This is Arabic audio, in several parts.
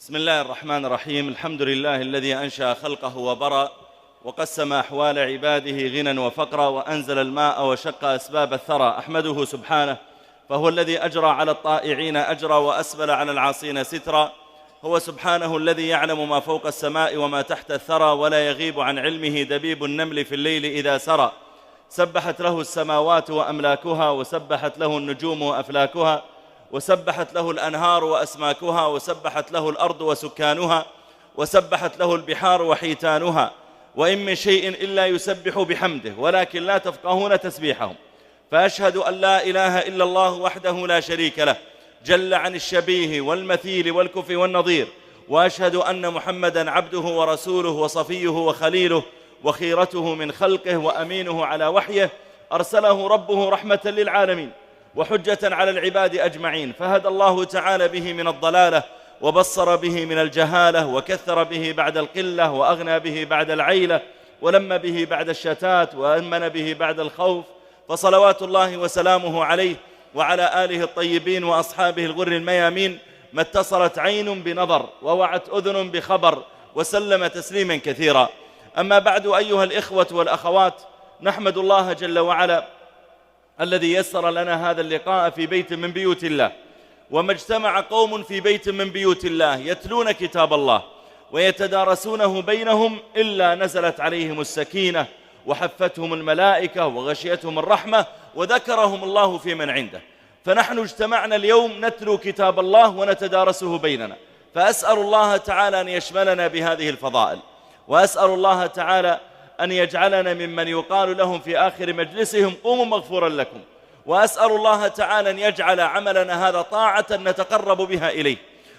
بسم الله الرحمن الرحيم. الحمد لله الذي أنشأ خلقه وبرأ وقسم أحوال عباده غنى وفقرا وأنزل الماء وشق أسباب الثرى. أحمده سبحانه فهو الذي أجرى على الطائعين أجرا وأسبل على العاصين سترا. هو سبحانه الذي يعلم ما فوق السماء وما تحت الثرى ولا يغيب عن علمه دبيب النمل في الليل إذا سرى. سبحت له السماوات وأملاكها وسبحت له النجوم وأفلاكها وسبحت له الأنهار وأسماكها وسبحت له الأرض وسكانها وسبحت له البحار وحيتانها. وإن من شيء إلا يسبح بحمده ولكن لا تفقهون تسبيحهم. فأشهد أن لا إله إلا الله وحده لا شريك له جل عن الشبيه والمثيل والكفء والنظير. وأشهد أن محمدًا عبده ورسوله وصفيه وخليله وخيرته من خلقه وأمينه على وحيه. أرسله ربه رحمة للعالمين وحجة على العباد أجمعين. فهدى الله تعالى به من الضلالة وبصر به من الجهالة وكثر به بعد القلة وأغنى به بعد العيلة ولم به بعد الشتات وأمن به بعد الخوف. فصلوات الله وسلامه عليه وعلى آله الطيبين وأصحابه الغر الميامين ما اتصلت عين بنظر ووعت أذن بخبر وسلم تسليما كثيرا. أما بعد أيها الإخوة والأخوات، نحمد الله جل وعلا الذي يسر لنا هذا اللقاء في بيت من بيوت الله. وما اجتمع قوم في بيت من بيوت الله يتلون كتاب الله ويتدارسونه بينهم إلا نزلت عليهم السكينة وحفتهم الملائكة وغشيتهم الرحمة وذكرهم الله في من عنده. فنحن اجتمعنا اليوم نتلو كتاب الله ونتدارسه بيننا. فأسأل الله تعالى أن يشملنا بهذه الفضائل، وأسأل الله تعالى أن يجعلنا ممن يقال لهم في آخر مجلسهم قوموا مغفورا لكم. وأسأل الله تعالى أن يجعل عملنا هذا طاعة نتقرب بها إليه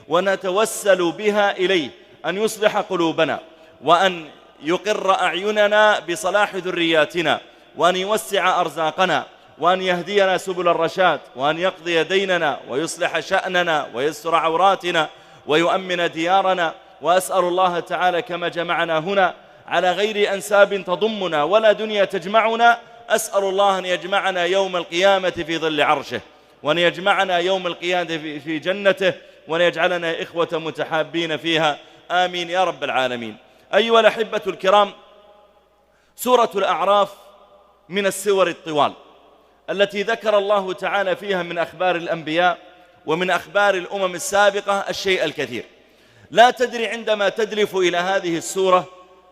ونتوسل بها إليه، أن يصلح قلوبنا وأن يقر أعيننا بصلاح ذرياتنا وأن يوسع أرزاقنا وأن يهدينا سبل الرشاد وأن يقضي ديننا ويصلح شأننا ويستر عوراتنا ويؤمن ديارنا. وأسأل الله تعالى كما جمعنا هنا على غير أنساب تضمنا ولا دنيا تجمعنا، أسأل الله أن يجمعنا يوم القيامة في ظل عرشه وأن يجمعنا يوم القيامة في جنته وأن يجعلنا إخوة متحابين فيها، آمين يا رب العالمين. أيها الأحبة الكرام، سورة الأعراف من السور الطوال التي ذكر الله تعالى فيها من أخبار الأنبياء ومن أخبار الأمم السابقة الشيء الكثير. لا تدري عندما تدلف إلى هذه السورة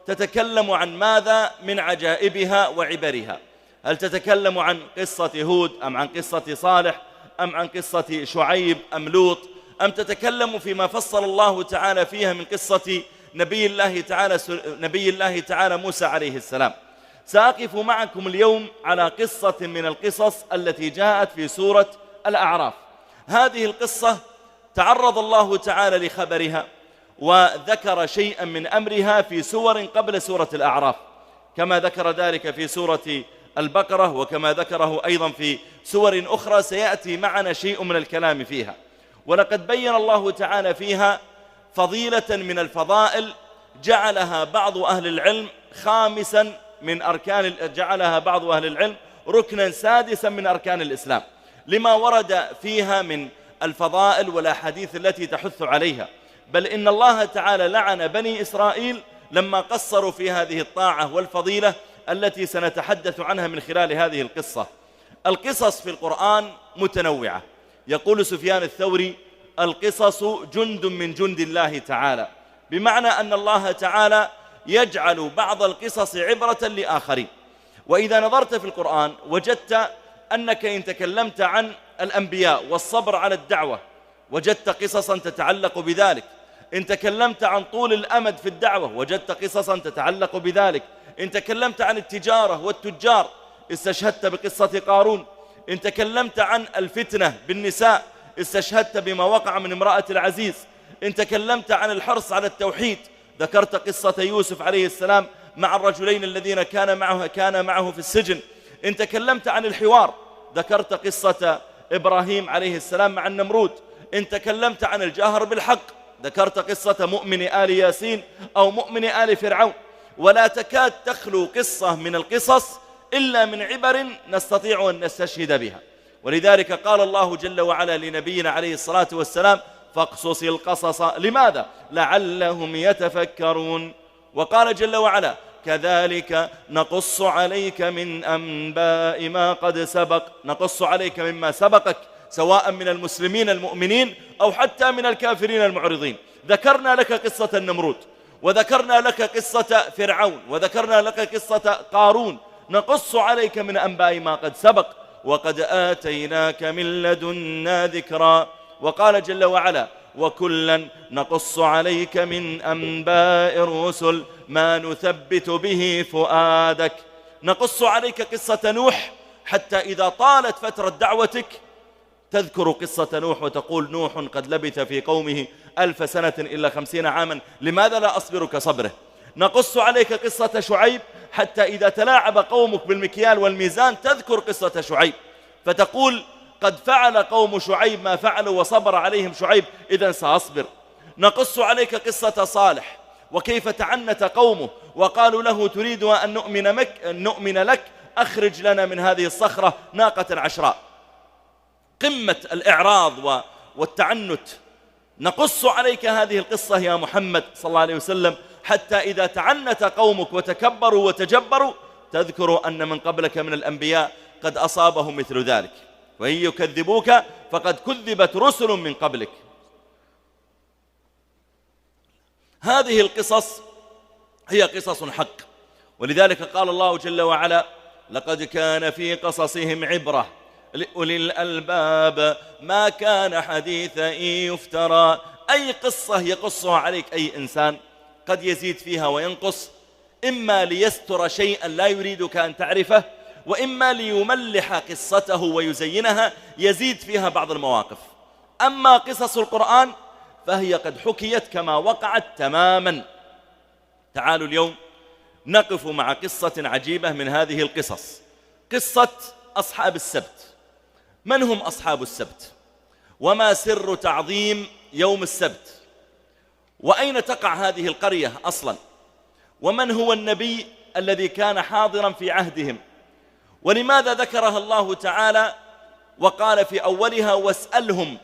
تتكلم عن ماذا من عجائبها وعبرها. هل تتكلم عن قصة هود أم عن قصة صالح أم عن قصة شعيب أم لوط أم تتكلم فيما فصل الله تعالى فيها من قصة نبي الله تعالى موسى عليه السلام؟ سأقف معكم اليوم على قصة من القصص التي جاءت في سورة الأعراف. هذه القصة تعرض الله تعالى لخبرها وذكر شيئا من أمرها في سور قبل سورة الأعراف، كما ذكر ذلك في سورة البقرة وكما ذكره أيضا في سور أخرى سيأتي معنا شيء من الكلام فيها. ولقد بين الله تعالى فيها فضيلة من الفضائل جعلها بعض أهل العلم جعلها بعض أهل العلم ركنا سادسا من أركان الإسلام، لما ورد فيها من الفضائل والأحاديث التي تحث عليها. بل إن الله تعالى لعن بني إسرائيل لما قصروا في هذه الطاعة والفضيلة التي سنتحدث عنها من خلال هذه القصة. القصص في القرآن متنوعة. يقول سفيان الثوري: القصص جند من جند الله تعالى، بمعنى أن الله تعالى يجعل بعض القصص عبرة لآخرين. وإذا نظرت في القرآن وجدت أنك إن تكلمت عن الأنبياء والصبر على الدعوة وجدت قصصا تتعلق بذلك. إن تكلمت عن طول الأمد في الدعوة وجدت قصصا تتعلق بذلك. إن تكلمت عن التجارة والتجار استشهدت بقصة قارون. إن تكلمت عن الفتنة بالنساء استشهدت بما وقع من امرأة العزيز. إن تكلمت عن الحرص على التوحيد ذكرت قصة يوسف عليه السلام مع الرجلين الذين كان معه في السجن. إن تكلمت عن الحوار ذكرت قصة إبراهيم عليه السلام مع النمرود. إن تكلمت عن الجهر بالحق ذكرت قصة مؤمن آل ياسين أو مؤمن آل فرعون. ولا تكاد تخلو قصة من القصص إلا من عبر نستطيع أن نستشهد بها. ولذلك قال الله جل وعلا لنبينا عليه الصلاة والسلام: فاقصص القصص. لماذا؟ لعلهم يتفكرون. وقال جل وعلا كذلك نقص عليك من أنباء ما قد سبق. نقص عليك مما سبقك سواء من المسلمين المؤمنين أو حتى من الكافرين المعرضين. ذكرنا لك قصة النمرود، وذكرنا لك قصة فرعون، وذكرنا لك قصة قارون. نقص عليك من أنباء ما قد سبق وقد آتيناك من لدنا ذكرا. وقال جل وعلا وكلا نقص عليك من أنباء الرسل ما نثبت به فؤادك. نقص عليك قصة نوح حتى إذا طالت فترة دعوتك تذكر قصة نوح وتقول نوح قد لبث في قومه 1000 سنة إلا 50 عاما لماذا لا أصبر كصبره. نقص عليك قصة شعيب حتى إذا تلاعب قومك بالمكيال والميزان تذكر قصة شعيب فتقول قد فعل قوم شعيب ما فعلوا وصبر عليهم شعيب إذن سأصبر. نقص عليك قصة صالح وكيف تعنت قومه وقالوا له تريد أن نؤمن لك أخرج لنا من هذه الصخرة ناقة عشراء. قمة الإعراض والتعنت. نقص عليك هذه القصة يا محمد صلى الله عليه وسلم حتى إذا تعنت قومك وتكبروا وتجبروا تذكر أن من قبلك من الأنبياء قد أصابهم مثل ذلك وإن يكذبوك فقد كذبت رسل من قبلك. هذه القصص هي قصص حق، ولذلك قال الله جل وعلا لقد كان في قصصهم عبرة لأولي الألباب ما كان حديثا يفترى. أي قصة يقصها عليك أي إنسان قد يزيد فيها وينقص، إما ليستر شيئا لا يريدك أن تعرفه، وإما ليملح قصته ويزينها يزيد فيها بعض المواقف. أما قصص القرآن فهي قد حكيت كما وقعت تماما. تعالوا اليوم نقف مع قصة عجيبة من هذه القصص، قصة أصحاب السبت. من هم أصحاب السبت؟ وما سر تعظيم يوم السبت؟ وأين تقع هذه القرية أصلا؟ ومن هو النبي الذي كان حاضرا في عهدهم؟ ولماذا ذكرها الله تعالى وقال في أولها واسألهم؟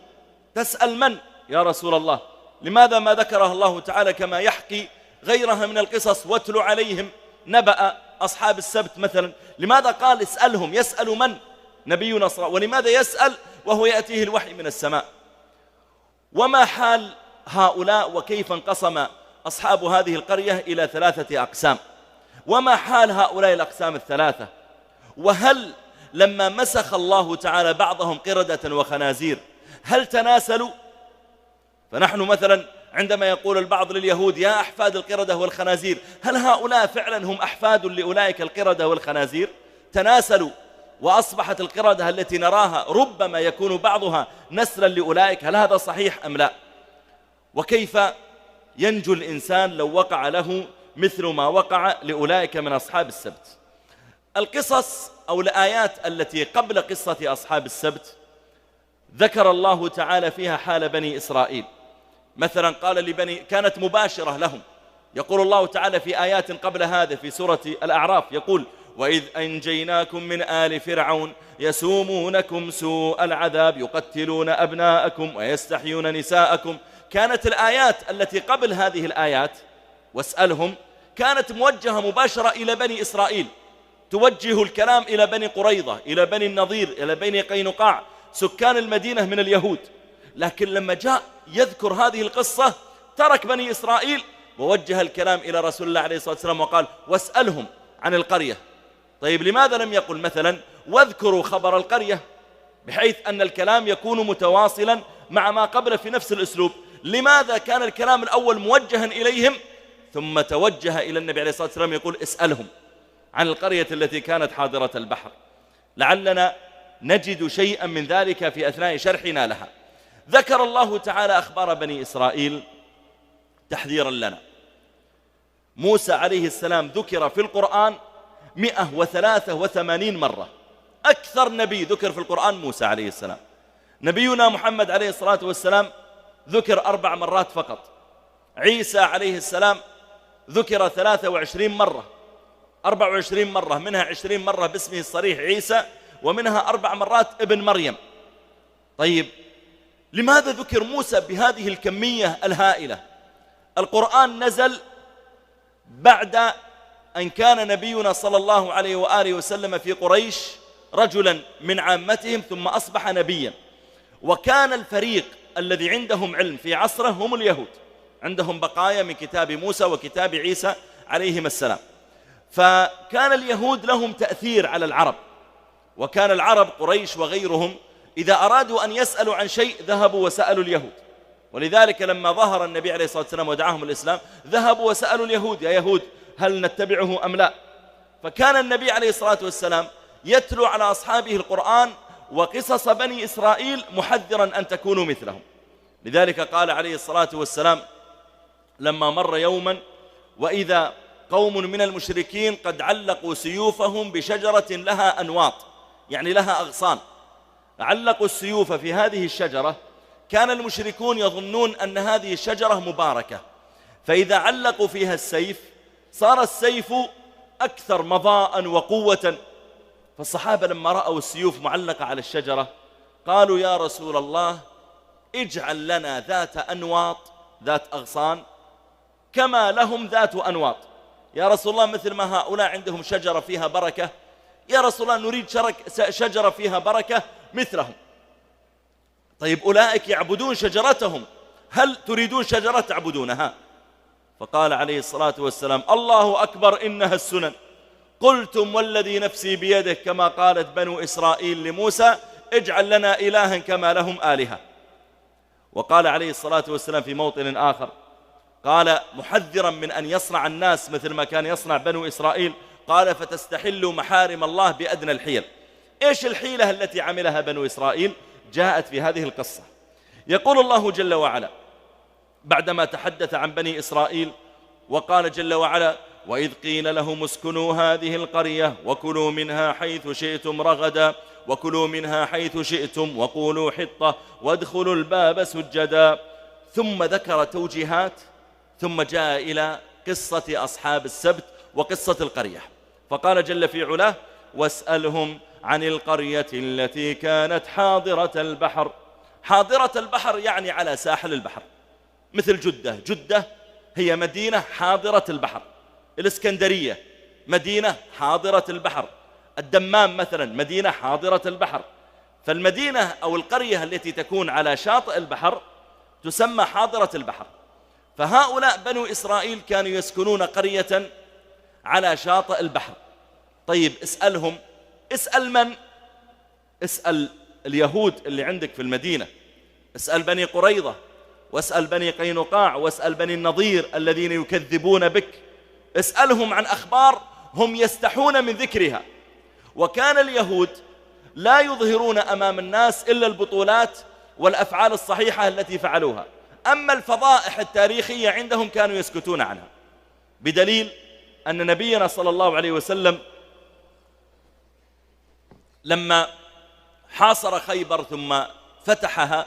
تسأل من يا رسول الله؟ لماذا ما ذكرها الله تعالى كما يحكي غيرها من القصص واتل عليهم نبأ أصحاب السبت مثلا؟ لماذا قال اسألهم؟ يسأل من؟ نبينا صلى الله عليه وسلم. ولماذا يسأل وهو يأتيه الوحي من السماء؟ وما حال هؤلاء وكيف انقسم أصحاب هذه القرية إلى 3 أقسام؟ وما حال هؤلاء الأقسام الثلاثة؟ وهل لما مسخ الله تعالى بعضهم قردة وخنازير هل تناسلوا؟ فنحن مثلا عندما يقول البعض لليهود يا أحفاد القردة والخنازير، هل هؤلاء فعلا هم أحفاد لأولئك القردة والخنازير؟ تناسلوا وأصبحت القردة التي نراها ربما يكون بعضها نسلا لأولئك. هل هذا صحيح أم لا؟ وكيف ينجو الإنسان لو وقع له مثل ما وقع لأولئك من أصحاب السبت؟ القصص أو الآيات التي قبل قصة أصحاب السبت ذكر الله تعالى فيها حال بني إسرائيل. مثلا قال لبني، كانت مباشرة لهم، يقول الله تعالى في آيات قبل هذا في سورة الأعراف يقول وإذ أنجيناكم من آل فرعون يسومونكم سوء العذاب يقتلون أبناءكم ويستحيون نساءكم. كانت الآيات التي قبل هذه الآيات واسألهم كانت موجهة مباشرة إلى بني إسرائيل، توجه الكلام إلى بني قريظة، إلى بني النضير، إلى بني قينقاع، سكان المدينة من اليهود. لكن لما جاء يذكر هذه القصة ترك بني إسرائيل ووجه الكلام إلى رسول الله عليه الصلاة والسلام وقال واسألهم عن القرية. طيب لماذا لم يقل مثلا واذكروا خبر القرية، بحيث أن الكلام يكون متواصلا مع ما قبل في نفس الأسلوب؟ لماذا كان الكلام الأول موجها إليهم ثم توجه إلى النبي عليه الصلاة والسلام يقول اسألهم عن القرية التي كانت حاضرة البحر؟ لعلنا نجد شيئا من ذلك في أثناء شرحنا لها. ذكر الله تعالى أخبار بني إسرائيل تحذيرا لنا. موسى عليه السلام ذكر في القرآن 183 مرة، أكثر نبي ذكر في القرآن موسى عليه السلام. نبينا محمد عليه الصلاة والسلام ذكر 4 مرات فقط. عيسى عليه السلام ذكر 23 مرة، 24 مرة، منها 20 مرة باسمه الصريح عيسى، ومنها 4 مرات ابن مريم. طيب لماذا ذكر موسى بهذه الكمية الهائلة؟ القرآن نزل بعد أن كان نبينا صلى الله عليه وآله وسلم في قريش رجلا من عامتهم ثم أصبح نبيا، وكان الفريق الذي عندهم علم في عصره هم اليهود، عندهم بقايا من كتاب موسى وكتاب عيسى عليهما السلام. فكان اليهود لهم تأثير على العرب، وكان العرب قريش وغيرهم إذا أرادوا أن يسألوا عن شيء ذهبوا وسألوا اليهود. ولذلك لما ظهر النبي عليه الصلاة والسلام ودعاهم الإسلام ذهبوا وسألوا اليهود: يا يهود هل نتبعه أم لا؟ فكان النبي عليه الصلاة والسلام يتلو على أصحابه القرآن وقصص بني إسرائيل محذرا أن تكونوا مثلهم. لذلك قال عليه الصلاة والسلام لما مر يوما وإذا قوم من المشركين قد علقوا سيوفهم بشجرة لها أنواط، يعني لها أغصان، علقوا السيوف في هذه الشجرة. كان المشركون يظنون أن هذه الشجرة مباركة، فإذا علقوا فيها السيف صار السيف أكثر مضاء وقوة. فالصحابة لما رأوا السيوف معلقة على الشجرة قالوا: يا رسول الله اجعل لنا ذات أنواط، ذات أغصان كما لهم ذات أنواط. يا رسول الله مثل ما هؤلاء عندهم شجرة فيها بركة، يا رسول الله نريد شجرة فيها بركة مثلهم. طيب أولئك يعبدون شجرتهم، هل تريدون شجرة تعبدونها؟ فقال عليه الصلاة والسلام: الله أكبر إنها السنن. قلتم والذي نفسي بيده كما قالت بنو إسرائيل لموسى: اجعل لنا إلها كما لهم آلهة. وقال عليه الصلاة والسلام في موطن آخر، قال محذرا من أن يصنع الناس مثل ما كان يصنع بنو إسرائيل، قال: فتستحلوا محارم الله بأدنى الحيل. إيش الحيلة التي عملها بنو إسرائيل؟ جاءت في هذه القصة. يقول الله جل وعلا بعدما تحدث عن بني إسرائيل وقال جل وعلا: وإذ قيل لهم اسكنوا هذه القرية وكلوا منها حيث شئتم رغدا وكلوا منها حيث شئتم وقولوا حطة وادخلوا الباب سجدا. ثم ذكر توجيهات، ثم جاء إلى قصة أصحاب السبت وقصة القرية، فقال جل في علاه: واسألهم عن القرية التي كانت حاضرة البحر. حاضرة البحر يعني على ساحل البحر، مثل جدة. جدة هي مدينة حاضرة البحر، الإسكندرية مدينة حاضرة البحر، الدمام مثلا مدينة حاضرة البحر. فالمدينة أو القرية التي تكون على شاطئ البحر تسمى حاضرة البحر. فهؤلاء بنو إسرائيل كانوا يسكنون قرية على شاطئ البحر. طيب اسألهم، اسأل من؟ اسأل اليهود اللي عندك في المدينة، اسأل بني قريظة، واسأل بني قينقاع، واسأل بني النضير الذين يكذبون بك. اسألهم عن أخبار هم يستحون من ذكرها. وكان اليهود لا يظهرون أمام الناس إلا البطولات والأفعال الصحيحة التي فعلوها، أما الفضائح التاريخية عندهم كانوا يسكتون عنها. بدليل أن نبينا صلى الله عليه وسلم لما حاصر خيبر ثم فتحها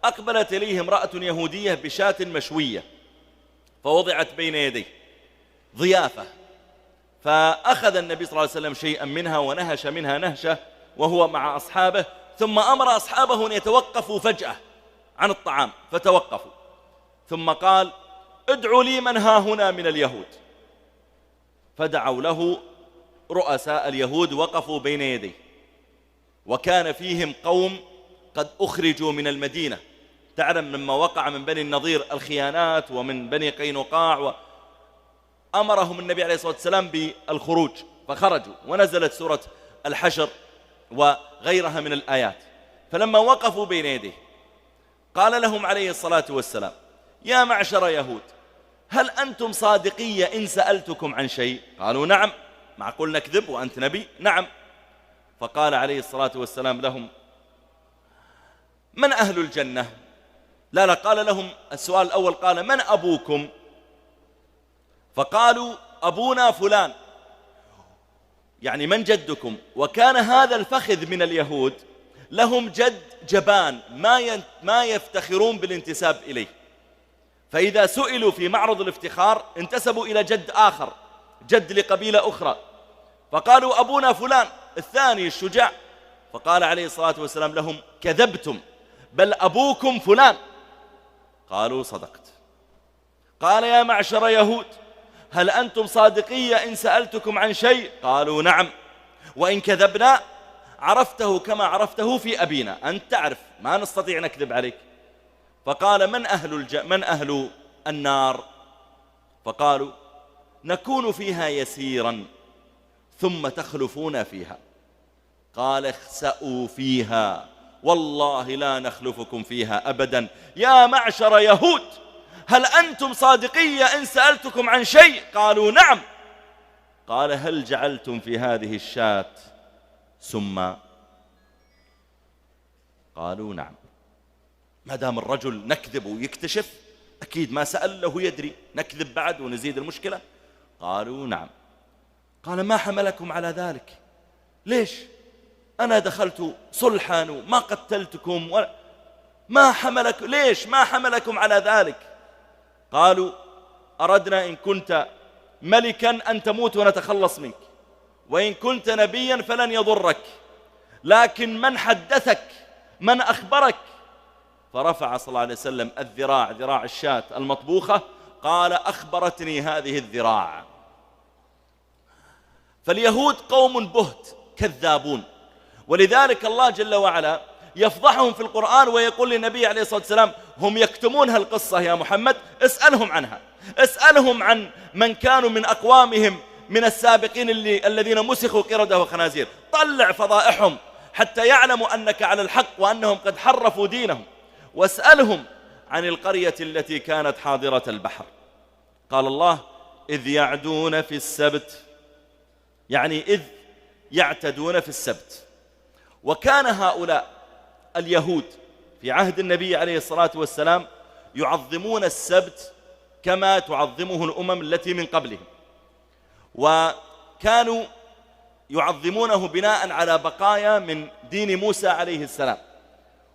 أقبلت إليه امرأة يهودية بشاة مشوية فوضعت بين يديه ضيافة، فأخذ النبي صلى الله عليه وسلم شيئا منها ونهش منها نهشة وهو مع أصحابه، ثم أمر أصحابه أن يتوقفوا فجأة عن الطعام فتوقفوا، ثم قال: ادعوا لي من ها هنا من اليهود. فدعوا له رؤساء اليهود وقفوا بين يديه، وكان فيهم قوم قد أخرجوا من المدينة. تعلم لما وقع من بني النضير الخيانات ومن بني قينقاع، أمرهم النبي عليه الصلاة والسلام بالخروج فخرجوا، ونزلت سورة الحشر وغيرها من الآيات. فلما وقفوا بين يديه قال لهم عليه الصلاة والسلام: يا معشر يهود، هل أنتم صادقية إن سألتكم عن شيء؟ قالوا: نعم. معقول نكذب وأنت نبي؟ نعم. فقال عليه الصلاة والسلام لهم: من أهل الجنة؟ لا قال لهم السؤال الأول، قال: من أبوكم؟ فقالوا: أبونا فلان، يعني من جدكم؟ وكان هذا الفخذ من اليهود لهم جد جبان ما يفتخرون بالانتساب إليه، فإذا سئلوا في معرض الافتخار انتسبوا إلى جد آخر، جد لقبيلة أخرى، فقالوا: أبونا فلان الثاني الشجاع. فقال عليه الصلاة والسلام لهم: كذبتم، بل أبوكم فلان. قالوا صدقت. قال يا معشر يهود هل أنتم صادقية إن سألتكم عن شيء؟ قالوا نعم، وإن كذبنا عرفته كما عرفته في أبينا، أنت تعرف ما نستطيع نكذب عليك. فقال من أهل النار؟ فقالوا نكون فيها يسيرا ثم تخلفون فيها. قال اخسأوا فيها والله لا نخلفكم فيها أبدا. يا معشر يهود هل أنتم صادقية إن سألتكم عن شيء؟ قالوا نعم. قال هل جعلتم في هذه الشاة سما؟ قالوا نعم. ما دام الرجل نكذب ويكتشف أكيد ما سأل له يدري، نكذب بعد ونزيد المشكلة. قالوا نعم. قال ما حملكم على ذلك؟ ليش؟ أنا دخلت صلحا وما قتلتكم ليش ما حملكم على ذلك؟ قالوا أردنا إن كنت ملكا أن تموت ونتخلص منك، وإن كنت نبيا فلن يضرك، لكن من حدثك من أخبرك؟ فرفع صلى الله عليه وسلم الذراع، ذراع الشاة المطبوخة، قال أخبرتني هذه الذراع. فاليهود قوم بهت كذابون، ولذلك الله جل وعلا يفضحهم في القرآن ويقول للنبي عليه الصلاة والسلام هم يكتمون هالقصة يا محمد، اسألهم عنها، اسألهم عن من كانوا من أقوامهم من السابقين الذين مسخوا قردة وخنازير، طلع فضائحهم حتى يعلموا أنك على الحق وأنهم قد حرفوا دينهم. واسألهم عن القرية التي كانت حاضرة البحر. قال الله إذ يعدون في السبت، يعني إذ يعتدون في السبت. وكان هؤلاء اليهود في عهد النبي عليه الصلاة والسلام يعظمون السبت كما تعظمه الأمم التي من قبلهم، وكانوا يعظمونه بناء على بقايا من دين موسى عليه السلام.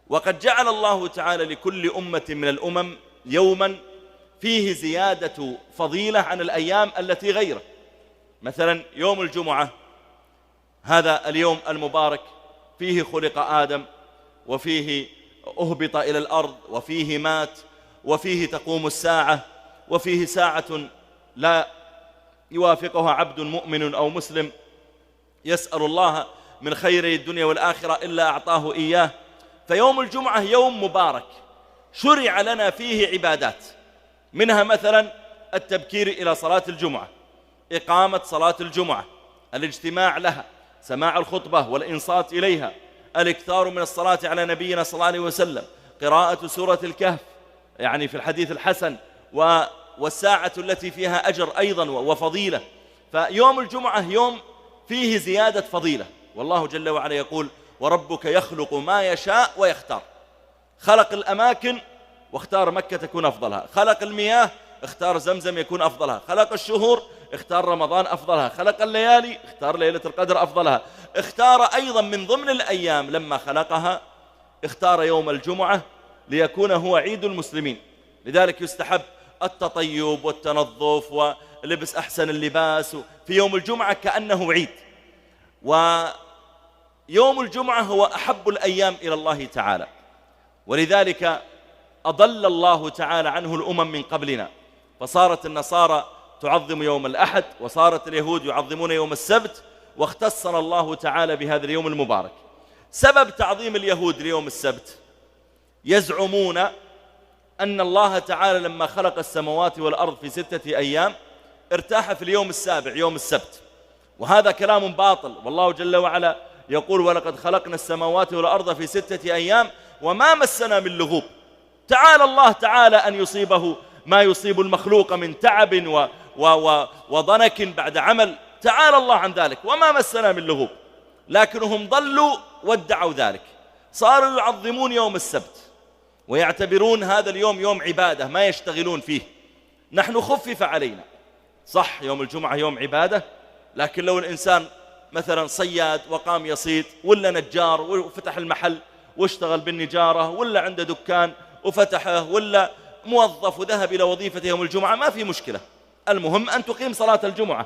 وقد جعل الله تعالى لكل أمة من الأمم يوما فيه زيادة فضيلة عن الأيام التي غيره. مثلا يوم الجمعة، هذا اليوم المبارك فيه خلق آدم، وفيه أهبط إلى الأرض، وفيه مات، وفيه تقوم الساعة، وفيه ساعة لا يوافقها عبد مؤمن أو مسلم يسأل الله من خير الدنيا والآخرة إلا أعطاه إياه. فيوم الجمعة يوم مبارك شرع لنا فيه عبادات، منها مثلا التبكير إلى صلاة الجمعة، إقامة صلاة الجمعة، الاجتماع لها، سماع الخطبة والإنصات إليها، الاكثار من الصلاة على نبينا صلى الله عليه وسلم، قراءة سورة الكهف يعني في الحديث الحسن، والساعة التي فيها أجر أيضا وفضيلة. فيوم الجمعة يوم فيه زيادة فضيلة. والله جل وعلا يقول وربك يخلق ما يشاء ويختار. خلق الأماكن واختار مكة تكون أفضلها، خلق المياه اختار زمزم يكون أفضلها، خلق الشهور اختار رمضان أفضلها، خلق الليالي اختار ليلة القدر أفضلها، اختار أيضا من ضمن الأيام لما خلقها اختار يوم الجمعة ليكون هو عيد المسلمين. لذلك يستحب التطيب والتنظف ولبس أحسن اللباس في يوم الجمعة كأنه عيد. ويوم الجمعة هو أحب الأيام إلى الله تعالى، ولذلك أضل الله تعالى عنه الأمم من قبلنا، فصارت النصارى تعظم يوم الأحد، وصارت اليهود يعظمون يوم السبت، واختصنا الله تعالى بهذا اليوم المبارك. سبب تعظيم اليهود ليوم السبت يزعمون أن الله تعالى لما خلق السماوات والأرض في 6 أيام ارتاح في اليوم السابع يوم السبت، وهذا كلام باطل. والله جل وعلا يقول ولقد خلقنا السماوات والأرض في 6 أيام وما مسنا من لغوب. تعالى الله تعالى أن يصيبه ما يصيب المخلوق من تعب وضنك بعد عمل، تعالى الله عن ذلك، وما مسنا من لغوب. لكنهم ضلوا وادعوا ذلك، صاروا يعظمون يوم السبت ويعتبرون هذا اليوم يوم عبادة ما يشتغلون فيه. نحن خفف علينا، صح يوم الجمعة يوم عبادة، لكن لو الإنسان مثلا صياد وقام يصيد، ولا نجار وفتح المحل واشتغل بالنجارة، ولا عنده دكان وفتحه، ولا موظف وذهب إلى وظيفته يوم الجمعة، ما في مشكلة، المهم أن تقيم صلاة الجمعة.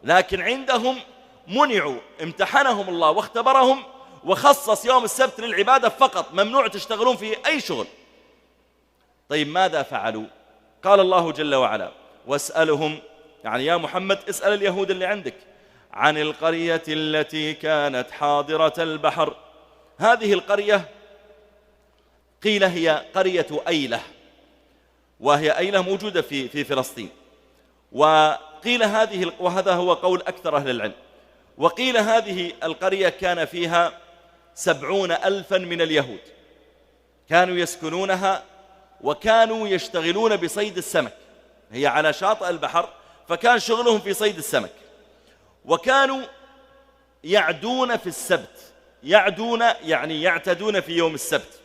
لكن عندهم منعوا، امتحنهم الله واختبرهم وخصص يوم السبت للعبادة فقط، ممنوع تشتغلون فيه أي شغل. طيب ماذا فعلوا؟ قال الله جل وعلا: واسألهم، يعني يا محمد اسأل اليهود اللي عندك، عن القرية التي كانت حاضرة البحر. هذه القرية قيل هي قرية أيلة، وهي أيلة موجودة في فلسطين، وقيل هذه، وهذا هو قول أكثر أهل العلم، وقيل هذه القرية كان فيها 70,000 من اليهود كانوا يسكنونها، وكانوا يشتغلون بصيد السمك. هي على شاطئ البحر، فكان شغلهم في صيد السمك، وكانوا يعدون في السبت. يعدون يعني يعتدون في يوم السبت.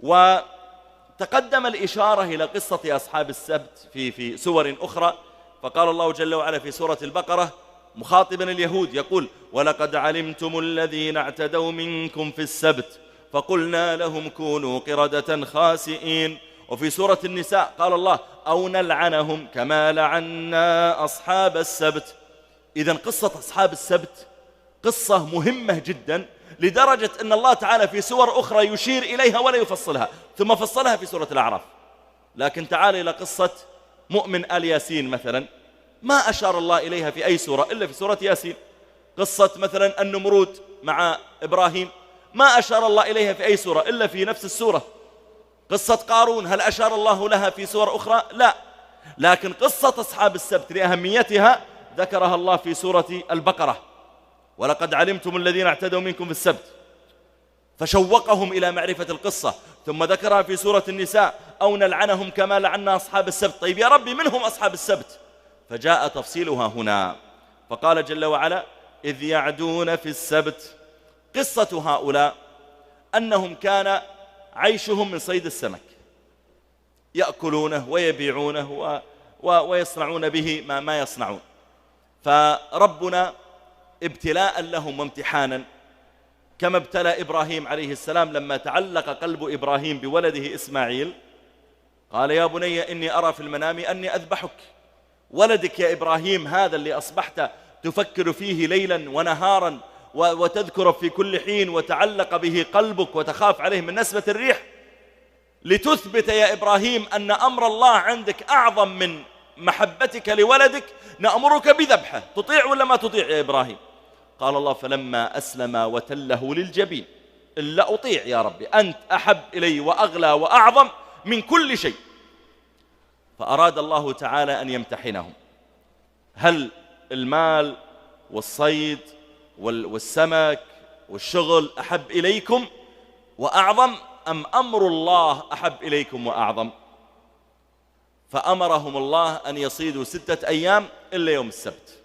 وتقدم الإشارة إلى قصة أصحاب السبت في سور أخرى، فقال الله جل وعلا في سورة البقرة مخاطبا اليهود يقول: ولقد علمتم الذين اعتدوا منكم في السبت فقلنا لهم كونوا قردة خاسئين. وفي سورة النساء قال الله: أو نلعنهم كما لعنا أصحاب السبت. إذن قصة أصحاب السبت قصة مهمة جدا، لدرجة أن الله تعالى في سور أخرى يشير إليها ولا يفصلها، ثم فصلها في سورة الأعراف. لكن تعال إلى قصة مؤمن آل ياسين مثلا، ما أشار الله إليها في أي سورة إلا في سورة ياسين. قصة مثلا النمرود مع إبراهيم ما أشار الله إليها في أي سورة إلا في نفس السورة. قصة قارون هل أشار الله لها في سور أخرى؟ لا. لكن قصة أصحاب السبت لأهميتها ذكرها الله في سورة البقرة: ولقد علمتم الذين اعتدوا منكم في السبت، فشوقهم إلى معرفة القصة. ثم ذكرها في سورة النساء: أو نلعنهم كما لعنا أصحاب السبت. طيب يا ربي من هم أصحاب السبت؟ فجاء تفصيلها هنا، فقال جل وعلا: إذ يعدون في السبت. قصة هؤلاء أنهم كان عيشهم من صيد السمك، يأكلونه ويبيعونه ويصنعون به ما يصنعون. فربنا ابتلاء لهم وامتحانا، كما ابتلى إبراهيم عليه السلام لما تعلق قلب إبراهيم بولده إسماعيل، قال: يا بني إني أرى في المنام أني أذبحك. ولدك يا إبراهيم هذا اللي أصبحت تفكر فيه ليلا ونهارا وتذكر في كل حين وتعلق به قلبك وتخاف عليه من نسمة الريح، لتثبت يا إبراهيم أن أمر الله عندك أعظم من محبتك لولدك، نأمرك بذبحه. تطيع ولا ما تطيع يا إبراهيم؟ قال الله: فلما أسلم وتله للجبين إلا أطيع يا ربي، أنت أحب إلي وأغلى وأعظم من كل شيء. فأراد الله تعالى أن يمتحنهم: هل المال والصيد والسمك والشغل أحب إليكم وأعظم، أم أمر الله أحب إليكم وأعظم؟ فأمرهم الله أن يصيدوا 6 أيام إلا يوم السبت.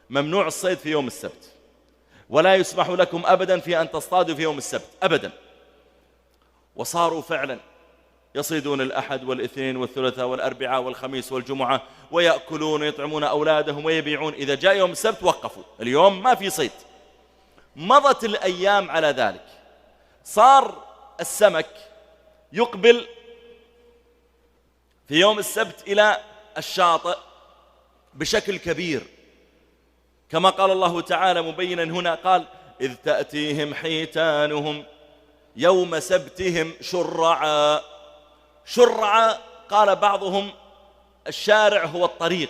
ممنوع الصيد في يوم السبت، ولا يسمح لكم أبدا في أن تصطادوا في يوم السبت أبدا. وصاروا فعلا يصيدون الأحد والإثنين والثلاثاء والأربعاء والخميس والجمعة، ويأكلون ويطعمون أولادهم ويبيعون. إذا جاء يوم السبت وقفوا، اليوم ما في صيد. مضت الأيام على ذلك، صار السمك يقبل في يوم السبت إلى الشاطئ بشكل كبير، كما قال الله تعالى مبينا هنا، قال: إذ تأتيهم حيتانهم يوم سبتهم شرعا. شرعا قال بعضهم الشارع هو الطريق،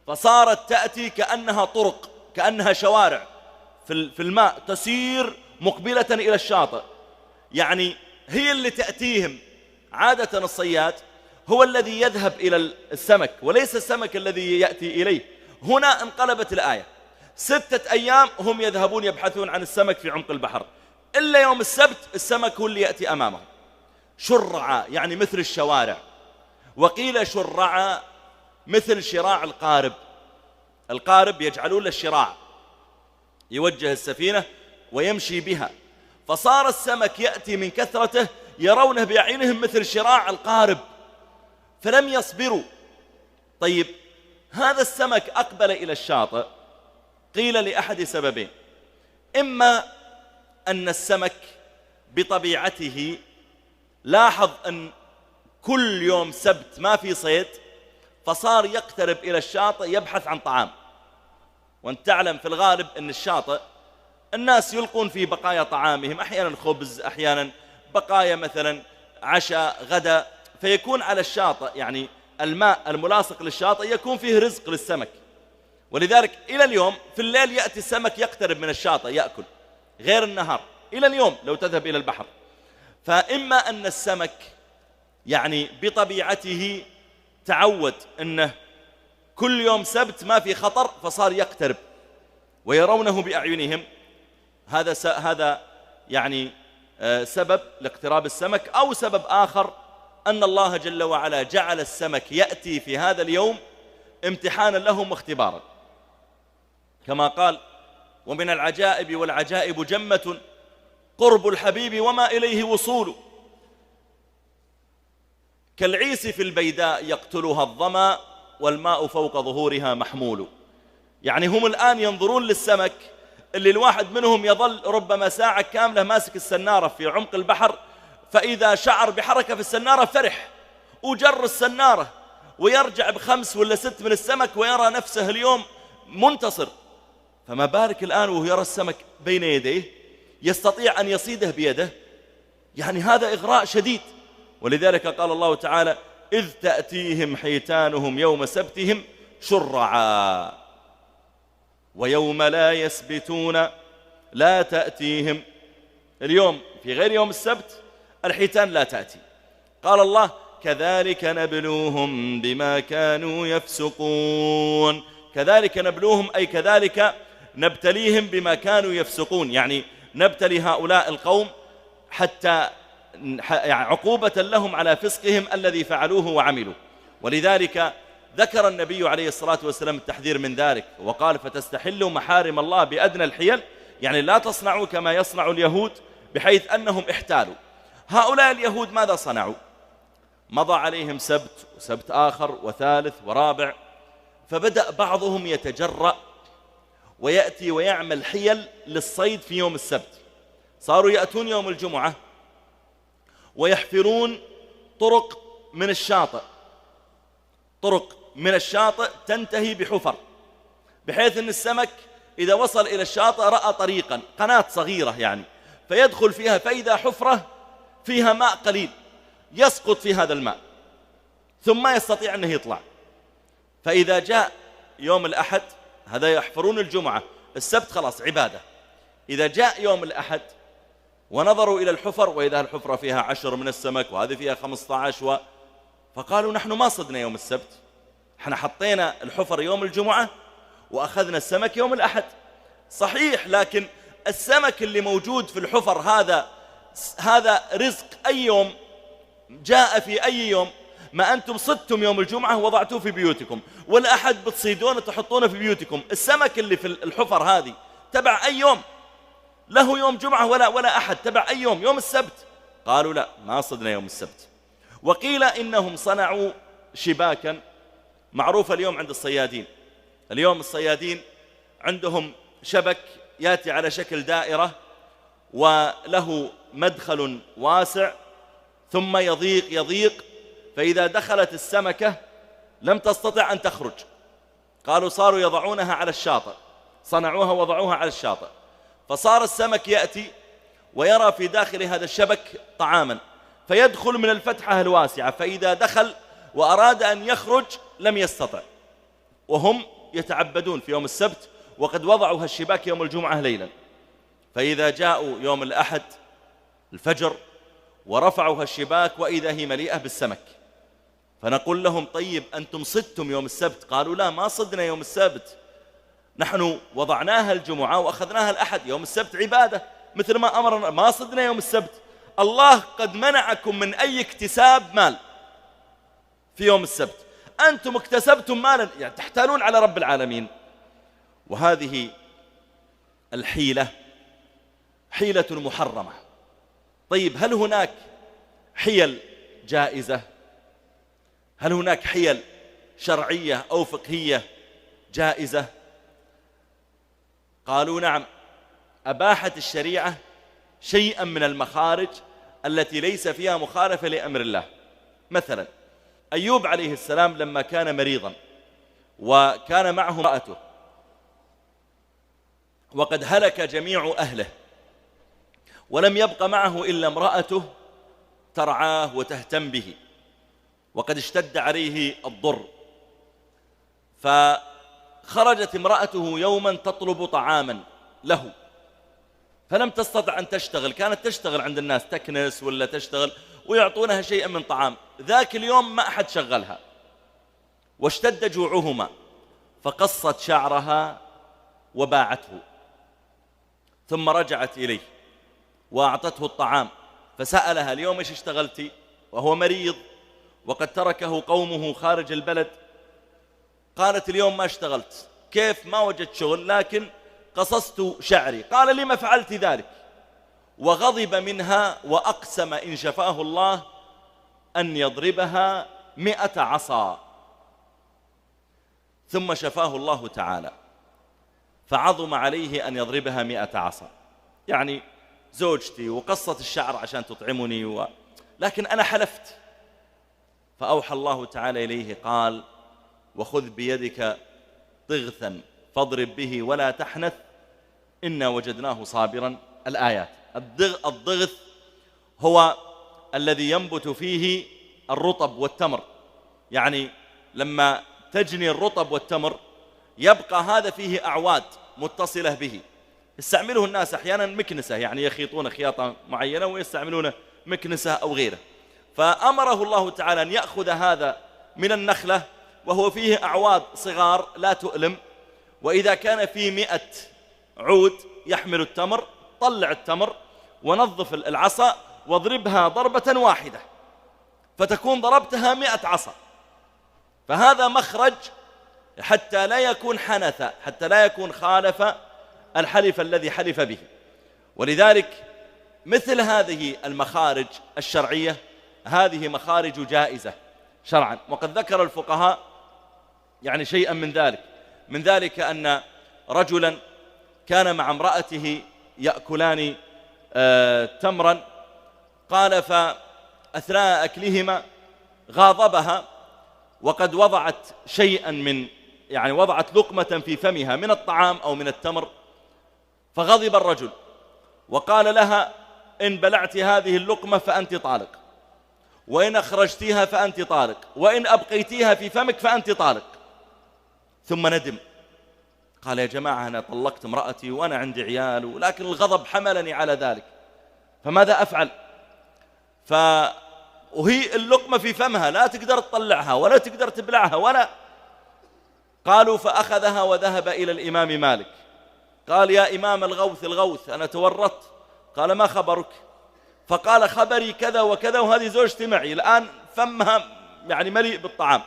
فصارت تأتي كأنها طرق، كأنها شوارع في الماء تسير مقبلة إلى الشاطئ. يعني هي اللي تأتيهم. عادة الصياد هو الذي يذهب إلى السمك وليس السمك الذي يأتي إليه. هنا انقلبت الآية، 6 أيام هم يذهبون يبحثون عن السمك في عمق البحر، إلا يوم السبت السمك هو اللي يأتي أمامهم. شرعا يعني مثل الشوارع، وقيل شرعا مثل شراع القارب. القارب يجعلون له الشراع، يوجه السفينة ويمشي بها، فصار السمك يأتي من كثرته يرونه بأعينهم مثل شراع القارب، فلم يصبروا. طيب هذا السمك أقبل إلى الشاطئ، قيل لأحد سببين: إما أن السمك بطبيعته لاحظ أن كل يوم سبت ما في صيد، فصار يقترب إلى الشاطئ يبحث عن طعام. وانت تعلم في الغالب أن الشاطئ الناس يلقون في بقايا طعامهم، أحيانا خبز، أحيانا بقايا مثلا عشاء غدا، فيكون على الشاطئ يعني الماء الملاصق للشاطئ يكون فيه رزق للسمك. ولذلك إلى اليوم في الليل يأتي السمك يقترب من الشاطئ يأكل، غير النهار. إلى اليوم لو تذهب إلى البحر، فإما أن السمك يعني بطبيعته تعود أنه كل يوم سبت ما في خطر فصار يقترب ويرونه بأعينهم، هذا يعني سبب لاقتراب السمك. أو سبب آخر أن الله جل وعلا جعل السمك يأتي في هذا اليوم امتحانا لهم واختبارا، كما قال: ومن العجائب والعجائب جمة قرب الحبيب وما إليه وصول، كالعيس في البيداء يقتلها الظما والماء فوق ظهورها محمول. يعني هم الآن ينظرون للسمك اللي الواحد منهم يظل ربما ساعة كاملة ماسك السنارة في عمق البحر، فإذا شعر بحركة في السنارة فرح وجر السنارة ويرجع ب5 ولا 6 من السمك ويرى نفسه اليوم منتصر. فما بالك الآن وهو يرى السمك بين يديه يستطيع أن يصيده بيده؟ يعني هذا إغراء شديد. ولذلك قال الله تعالى: إذ تأتيهم حيتانهم يوم سبتهم شرعا ويوم لا يسبتون لا تأتيهم. اليوم في غير يوم السبت الحيتان لا تأتي. قال الله: كذلك نبلوهم بما كانوا يفسقون. كذلك نبلوهم أي كذلك نبتليهم بما كانوا يفسقون، يعني نبتلي هؤلاء القوم حتى عقوبة لهم على فسقهم الذي فعلوه وعملوا. ولذلك ذكر النبي عليه الصلاة والسلام التحذير من ذلك وقال: فتستحلوا محارم الله بأدنى الحيل، يعني لا تصنعوا كما يصنع اليهود بحيث أنهم احتالوا. هؤلاء اليهود ماذا صنعوا؟ مضى عليهم سبت وسبت آخر وثالث ورابع، فبدأ بعضهم يتجرأ ويأتي ويعمل حيل للصيد في يوم السبت. صاروا يأتون يوم الجمعة ويحفرون طرق من الشاطئ، طرق من الشاطئ تنتهي بحفر، بحيث أن السمك إذا وصل إلى الشاطئ رأى طريقا، قناة صغيرة يعني، فيدخل فيها، فإذا حفرة فيها ماء قليل يسقط في هذا الماء ثم ما يستطيع أنه يطلع. فإذا جاء يوم الأحد، هذا يحفرون الجمعة، السبت خلاص عبادة. إذا جاء يوم الأحد ونظروا إلى الحفر وإذا الحفرة فيها 10 من السمك وهذه فيها 15 فقالوا: نحن ما صدنا يوم السبت، احنا حطينا الحفر يوم الجمعة وأخذنا السمك يوم الأحد. صحيح، لكن السمك اللي موجود في الحفر هذا رزق أي يوم، جاء في أي يوم. ما أنتم صدتم يوم الجمعة وضعتوه في بيوتكم، والأحد بتصيدونه تحطونه في بيوتكم. السمك اللي في الحفر هذه تبع أي يوم؟ له يوم جمعة ولا أحد، تبع أي يوم؟ يوم السبت. قالوا: لا، ما صدنا يوم السبت. وقيل إنهم صنعوا شباكا معروفة اليوم عند الصيادين. اليوم الصيادين عندهم شبك يأتي على شكل دائرة وله مدخل واسع ثم يضيق، فإذا دخلت السمكة لم تستطع أن تخرج. قالوا صاروا يضعونها على الشاطئ، صنعوها وضعوها على الشاطئ، فصار السمك يأتي ويرى في داخل هذا الشبك طعاما، فيدخل من الفتحة الواسعة، فإذا دخل وأراد أن يخرج لم يستطع. وهم يتعبدون في يوم السبت وقد وضعوا هالشباك يوم الجمعة ليلا، فإذا جاءوا يوم الأحد الفجر ورفعوا هالشباك وإذا هي مليئة بالسمك، فنقول لهم: طيب أنتم صدتم يوم السبت؟ قالوا: لا، ما صدنا يوم السبت، نحن وضعناها الجمعة وأخذناها الأحد، يوم السبت عبادة مثل ما أمرنا، ما صدنا يوم السبت. الله قد منعكم من أي اكتساب مال في يوم السبت، أنتم اكتسبتم مالا، يعني تحتالون على رب العالمين. وهذه الحيلة حيلة محرمة. طيب، هل هناك حيل جائزة؟ هل هناك حيل شرعية أو فقهية جائزة؟ قالوا: نعم، أباحت الشريعة شيئا من المخارج التي ليس فيها مخالفة لأمر الله. مثلا أيوب عليه السلام لما كان مريضا وكان معه امرأته، وقد هلك جميع أهله ولم يبق معه إلا امرأته ترعاه وتهتم به، وقد اشتد عليه الضر. فخرجت امرأته يوما تطلب طعاما له، فلم تستطع أن تشتغل، كانت تشتغل عند الناس تكنس ولا تشتغل ويعطونها شيئا من طعام، ذاك اليوم ما أحد شغلها واشتد جوعهما، فقصت شعرها وباعته، ثم رجعت إليه وأعطته الطعام، فسألها اليوم إيش اشتغلتي؟ وهو مريض وقد تركه قومه خارج البلد. قالت اليوم ما اشتغلت. كيف؟ ما وجدت شغل، لكن قصصت شعري. قال لما فعلت ذلك؟ وغضب منها وأقسم إن شفاه الله أن يضربها 100 عصا. ثم شفاه الله تعالى فعظم عليه أن يضربها 100 عصا، يعني زوجتي وقصت الشعر عشان تطعمني لكن أنا حلفت. فأوحى الله تعالى إليه قال: وخذ بيدك ضغثا فاضرب به ولا تحنث إنا وجدناه صابرا. الآيات. الضغث هو الذي ينبت فيه الرطب والتمر، يعني لما تجني الرطب والتمر يبقى هذا فيه أعواد متصلة به، يستعمله الناس أحيانا مكنسة، يعني يخيطون خياطة معينة ويستعملون مكنسة أو غيره. فأمره الله تعالى أن يأخذ هذا من النخلة وهو فيه أعواد صغار لا تؤلم، وإذا كان فيه 100 عود يحمل التمر، طلع التمر ونظف العصا واضربها ضربة واحدة فتكون ضربتها 100 عصا. فهذا مخرج حتى لا يكون حنث، حتى لا يكون خالف الحلف الذي حلف به. ولذلك مثل هذه المخارج الشرعية هذه مخارج جائزة شرعا، وقد ذكر الفقهاء يعني شيئا من ذلك أن رجلا كان مع امرأته يأكلان تمرا، قال فأثناء أكلهما غاضبها وقد وضعت شيئا يعني وضعت لقمة في فمها من الطعام أو من التمر، فغضب الرجل وقال لها: إن بلعت هذه اللقمة فأنت طالق، وإن أخرجتيها فأنت طالق، وإن أبقيتيها في فمك فأنت طالق. ثم ندم، قال: يا جماعة أنا طلقت امرأتي وأنا عندي عيال، ولكن الغضب حملني على ذلك، فماذا أفعل؟ وهي اللقمة في فمها لا تقدر تطلعها ولا تقدر تبلعها ولا. قالوا فأخذها وذهب إلى الإمام مالك، قال: يا إمام الغوث أنا تورطت. قال: ما خبرك؟ فقال: خبري كذا وكذا، وهذه زوجتي معي الآن فمها يعني مليء بالطعام.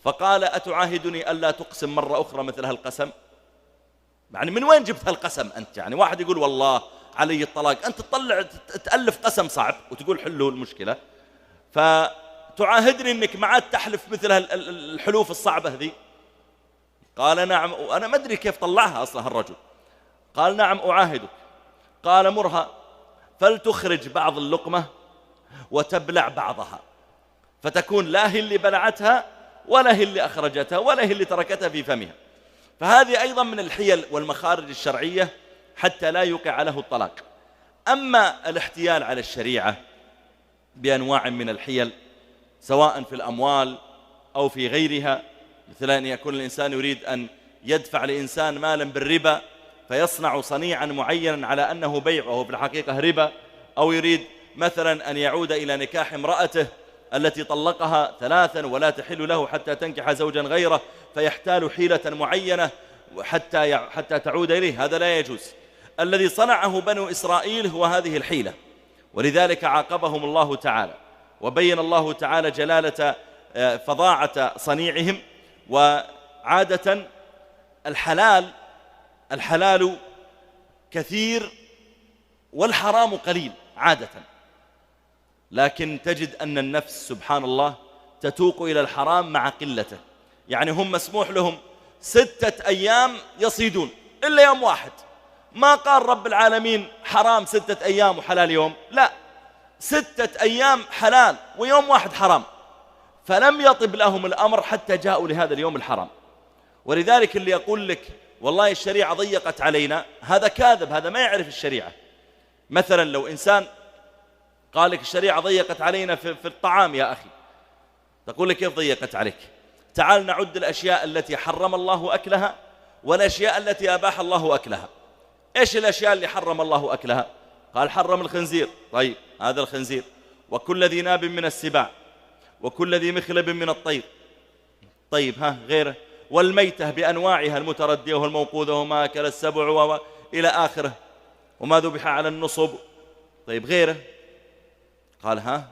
فقال: أتعاهدني ألا تقسم مرة أخرى مثل هالقسم؟ يعني من وين جبت هالقسم أنت؟ يعني واحد يقول والله علي الطلاق، أنت تألف قسم صعب وتقول حلوا المشكلة، فتعاهدني أنك ما عاد تحلف مثل الحلوف الصعبة ذي؟ قال: نعم. وأنا ما أدري كيف طلعها أصلا الرجل. قال: نعم أعاهدك. قال: مرها فلتخرج بعض اللقمة وتبلع بعضها، فتكون لا هي اللي بلعتها ولا هي اللي أخرجتها ولا هي اللي تركتها في فمها. فهذه أيضا من الحيل والمخارج الشرعية حتى لا يوقع له الطلاق. أما الاحتيال على الشريعة بأنواع من الحيل سواء في الأموال أو في غيرها، مثل أن يكون الإنسان يريد أن يدفع لإنسان مالا بالربا فيصنع صنيعا معينا على أنه بيع وهو في الحقيقة ربا، أو يريد مثلا أن يعود إلى نكاح امرأته التي طلقها 3 ولا تحل له حتى تنكح زوجا غيره، فيحتال حيلة معينة حتى تعود إليه. هذا لا يجوز. الذي صنعه بنو إسرائيل هو هذه الحيلة، ولذلك عاقبهم الله تعالى، وبين الله تعالى جلالة فظاعة صنيعهم. وعادة الحلال كثير والحرام قليل عادة، لكن تجد أن النفس سبحان الله تتوق إلى الحرام مع قلته. يعني هم مسموح لهم 6 أيام يصيدون إلا يوم واحد، ما قال رب العالمين حرام 6 أيام وحلال يوم، لا، 6 أيام حلال ويوم واحد حرام، فلم يطب لهم الأمر حتى جاءوا لهذا اليوم الحرام. ولذلك اللي يقول لك والله الشريعة ضيقت علينا، هذا كاذب، هذا ما يعرف الشريعة. مثلا لو إنسان قال لك الشريعة ضيقت علينا في الطعام يا أخي، تقول لك كيف ضيقت عليك؟ تعال نعد الأشياء التي حرم الله أكلها والأشياء التي أباح الله أكلها. إيش الأشياء اللي حرم الله أكلها؟ قال حرم الخنزير، طيب هذا الخنزير، وكل ذي ناب من السباع، وكل ذي مخلب من الطير، طيب ها غيره، والميتة بأنواعها المتردية والموقوذة وما أكل السبع إلى آخره، وما ذبح على النصب، طيب غيره. قال ها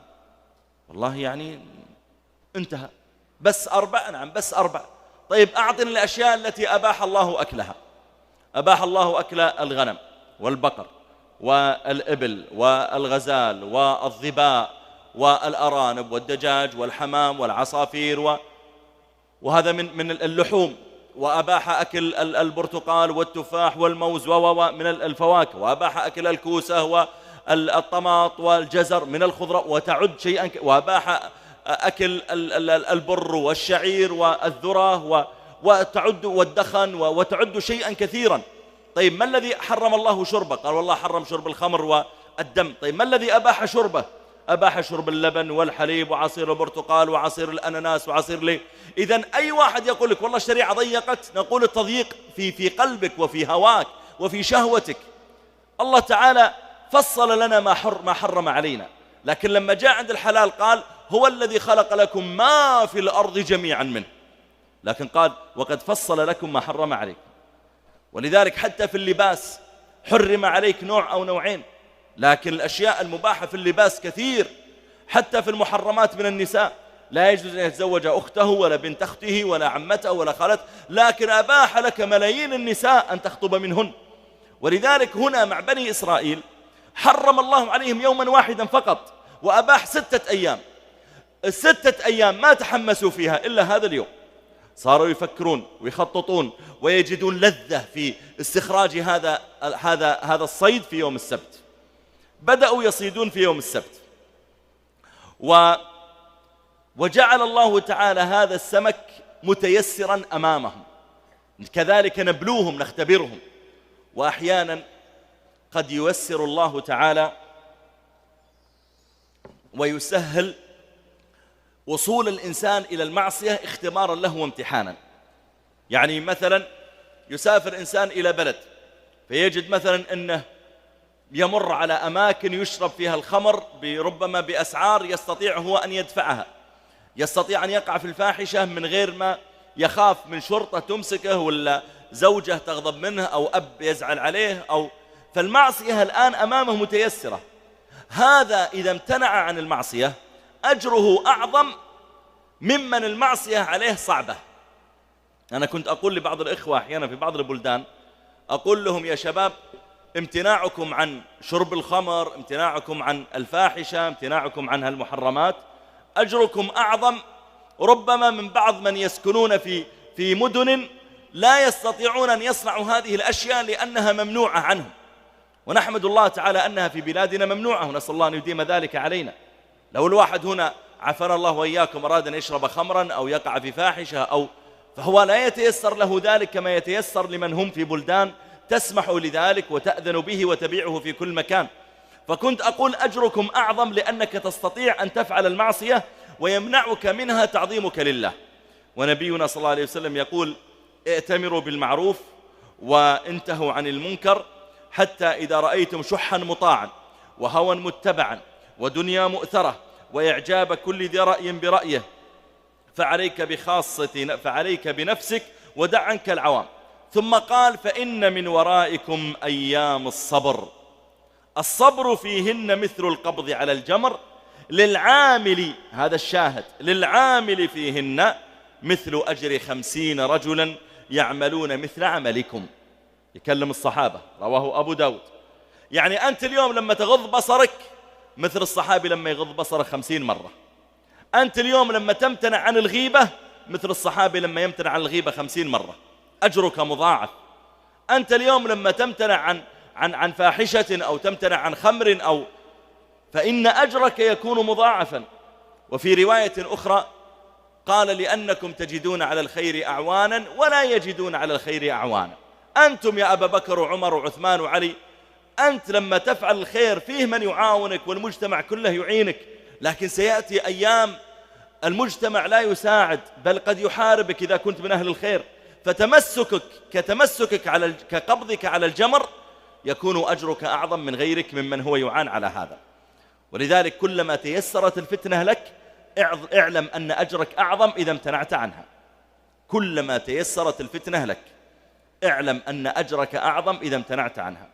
والله يعني انتهى، بس 4، نعم بس 4. طيب أعطني الأشياء التي أباح الله أكلها. أباح الله أكل الغنم والبقر والإبل والغزال والظباء والأرانب والدجاج والحمام والعصافير وهذا من اللحوم. وأباح أكل البرتقال والتفاح والموز من الفواكه، وأباح أكل الكوسة والطماط والجزر من الخضرة، وتعد شيئا وأباح أكل البر والشعير والذرة وتعد والدخن وتعد شيئا كثيرا. طيب ما الذي حرم الله شربه؟ قال والله حرم شرب الخمر والدم. طيب ما الذي أباح شربه؟ أباح شرب اللبن والحليب وعصير البرتقال وعصير الأناناس وعصير ليه. إذن أي واحد يقول لك والله الشريعة ضيقت، نقول التضييق في قلبك وفي هواك وفي شهوتك. الله تعالى فصل لنا ما حرم علينا، لكن لما جاء عند الحلال قال هو الذي خلق لكم ما في الأرض جميعا منه، لكن قال وقد فصل لكم ما حرم عليكم. ولذلك حتى في اللباس حرم عليك نوع أو نوعين، لكن الأشياء المباحة في اللباس كثير. حتى في المحرمات من النساء لا يجوز أن يتزوج أخته ولا بنت أخته ولا عمته ولا خالته، لكن أباح لك ملايين النساء أن تخطب منهن. ولذلك هنا مع بني إسرائيل حرم الله عليهم يوما واحدا فقط، وأباح 6 أيام. ال6 أيام ما تحمسوا فيها إلا هذا اليوم، صاروا يفكرون ويخططون ويجدون لذة في استخراج هذا الصيد في يوم السبت. بدأوا يصيدون في يوم السبت، وجعل الله تعالى هذا السمك متيسرا أمامهم، كذلك نبلوهم نختبرهم. وأحيانا قد ييسر الله تعالى ويسهل وصول الإنسان إلى المعصية اختبارا له وامتحانا. يعني مثلا يسافر إنسان إلى بلد فيجد مثلا أنه يمر على أماكن يشرب فيها الخمر ربما بأسعار يستطيع هو أن يدفعها، يستطيع أن يقع في الفاحشة من غير ما يخاف من شرطة تمسكه ولا زوجة تغضب منه أو أب يزعل عليه فالمعصية الآن أمامه متيسرة. هذا إذا امتنع عن المعصية أجره أعظم ممن المعصية عليه صعبة. أنا كنت أقول لبعض الإخوة أحيانا في بعض البلدان، أقول لهم يا شباب امتناعكم عن شرب الخمر، امتناعكم عن الفاحشة، امتناعكم عن هالمحرمات أجركم أعظم ربما من بعض من يسكنون في مدن لا يستطيعون أن يصنعوا هذه الأشياء لأنها ممنوعة عنهم، ونحمد الله تعالى أنها في بلادنا ممنوعة، ونسأل الله أن يديم ذلك علينا. لو الواحد هنا عافانا الله وإياكم أراد أن يشرب خمرا أو يقع في فاحشة فهو لا يتيسر له ذلك كما يتيسر لمن هم في بلدان تسمح لذلك وتأذن به وتبيعه في كل مكان. فكنت أقول أجركم أعظم لأنك تستطيع أن تفعل المعصية ويمنعك منها تعظيمك لله. ونبينا صلى الله عليه وسلم يقول ائتمروا بالمعروف وانتهوا عن المنكر، حتى إذا رأيتم شحا مطاعا وهوى متبعا ودنيا مؤثرة وإعجاب كل ذي رأي برأيه فعليك بنفسك ودع عنك العوام. ثم قال فإن من ورائكم أيام الصبر فيهن مثل القبض على الجمر للعامل، هذا الشاهد، للعامل فيهن مثل أجر 50 رجلا يعملون مثل عملكم. يكلم الصحابة، رواه أبو داود. يعني أنت اليوم لما تغض بصرك مثل الصحابي لما يغض بصره 50 مرة. أنت اليوم لما تمتنع عن الغيبة مثل الصحابي لما يمتنع عن الغيبة 50 مرة، أجرك مضاعف. أنت اليوم لما تمتنع عن فاحشة أو تمتنع عن خمر فإن أجرك يكون مضاعفا. وفي رواية أخرى قال لأنكم تجدون على الخير أعوانا ولا يجدون على الخير أعوانا. أنتم يا أبا بكر وعمر وعثمان وعلي، أنت لما تفعل الخير فيه من يعاونك والمجتمع كله يعينك، لكن سيأتي أيام المجتمع لا يساعد بل قد يحاربك إذا كنت من أهل الخير، فتمسكك كقبضك على الجمر يكون أجرك أعظم من غيرك ممن هو يعان على هذا. ولذلك كلما تيسرت الفتنة لك اعلم أن أجرك أعظم إذا امتنعت عنها. كلما تيسرت الفتنة لك اعلم أن أجرك أعظم إذا امتنعت عنها.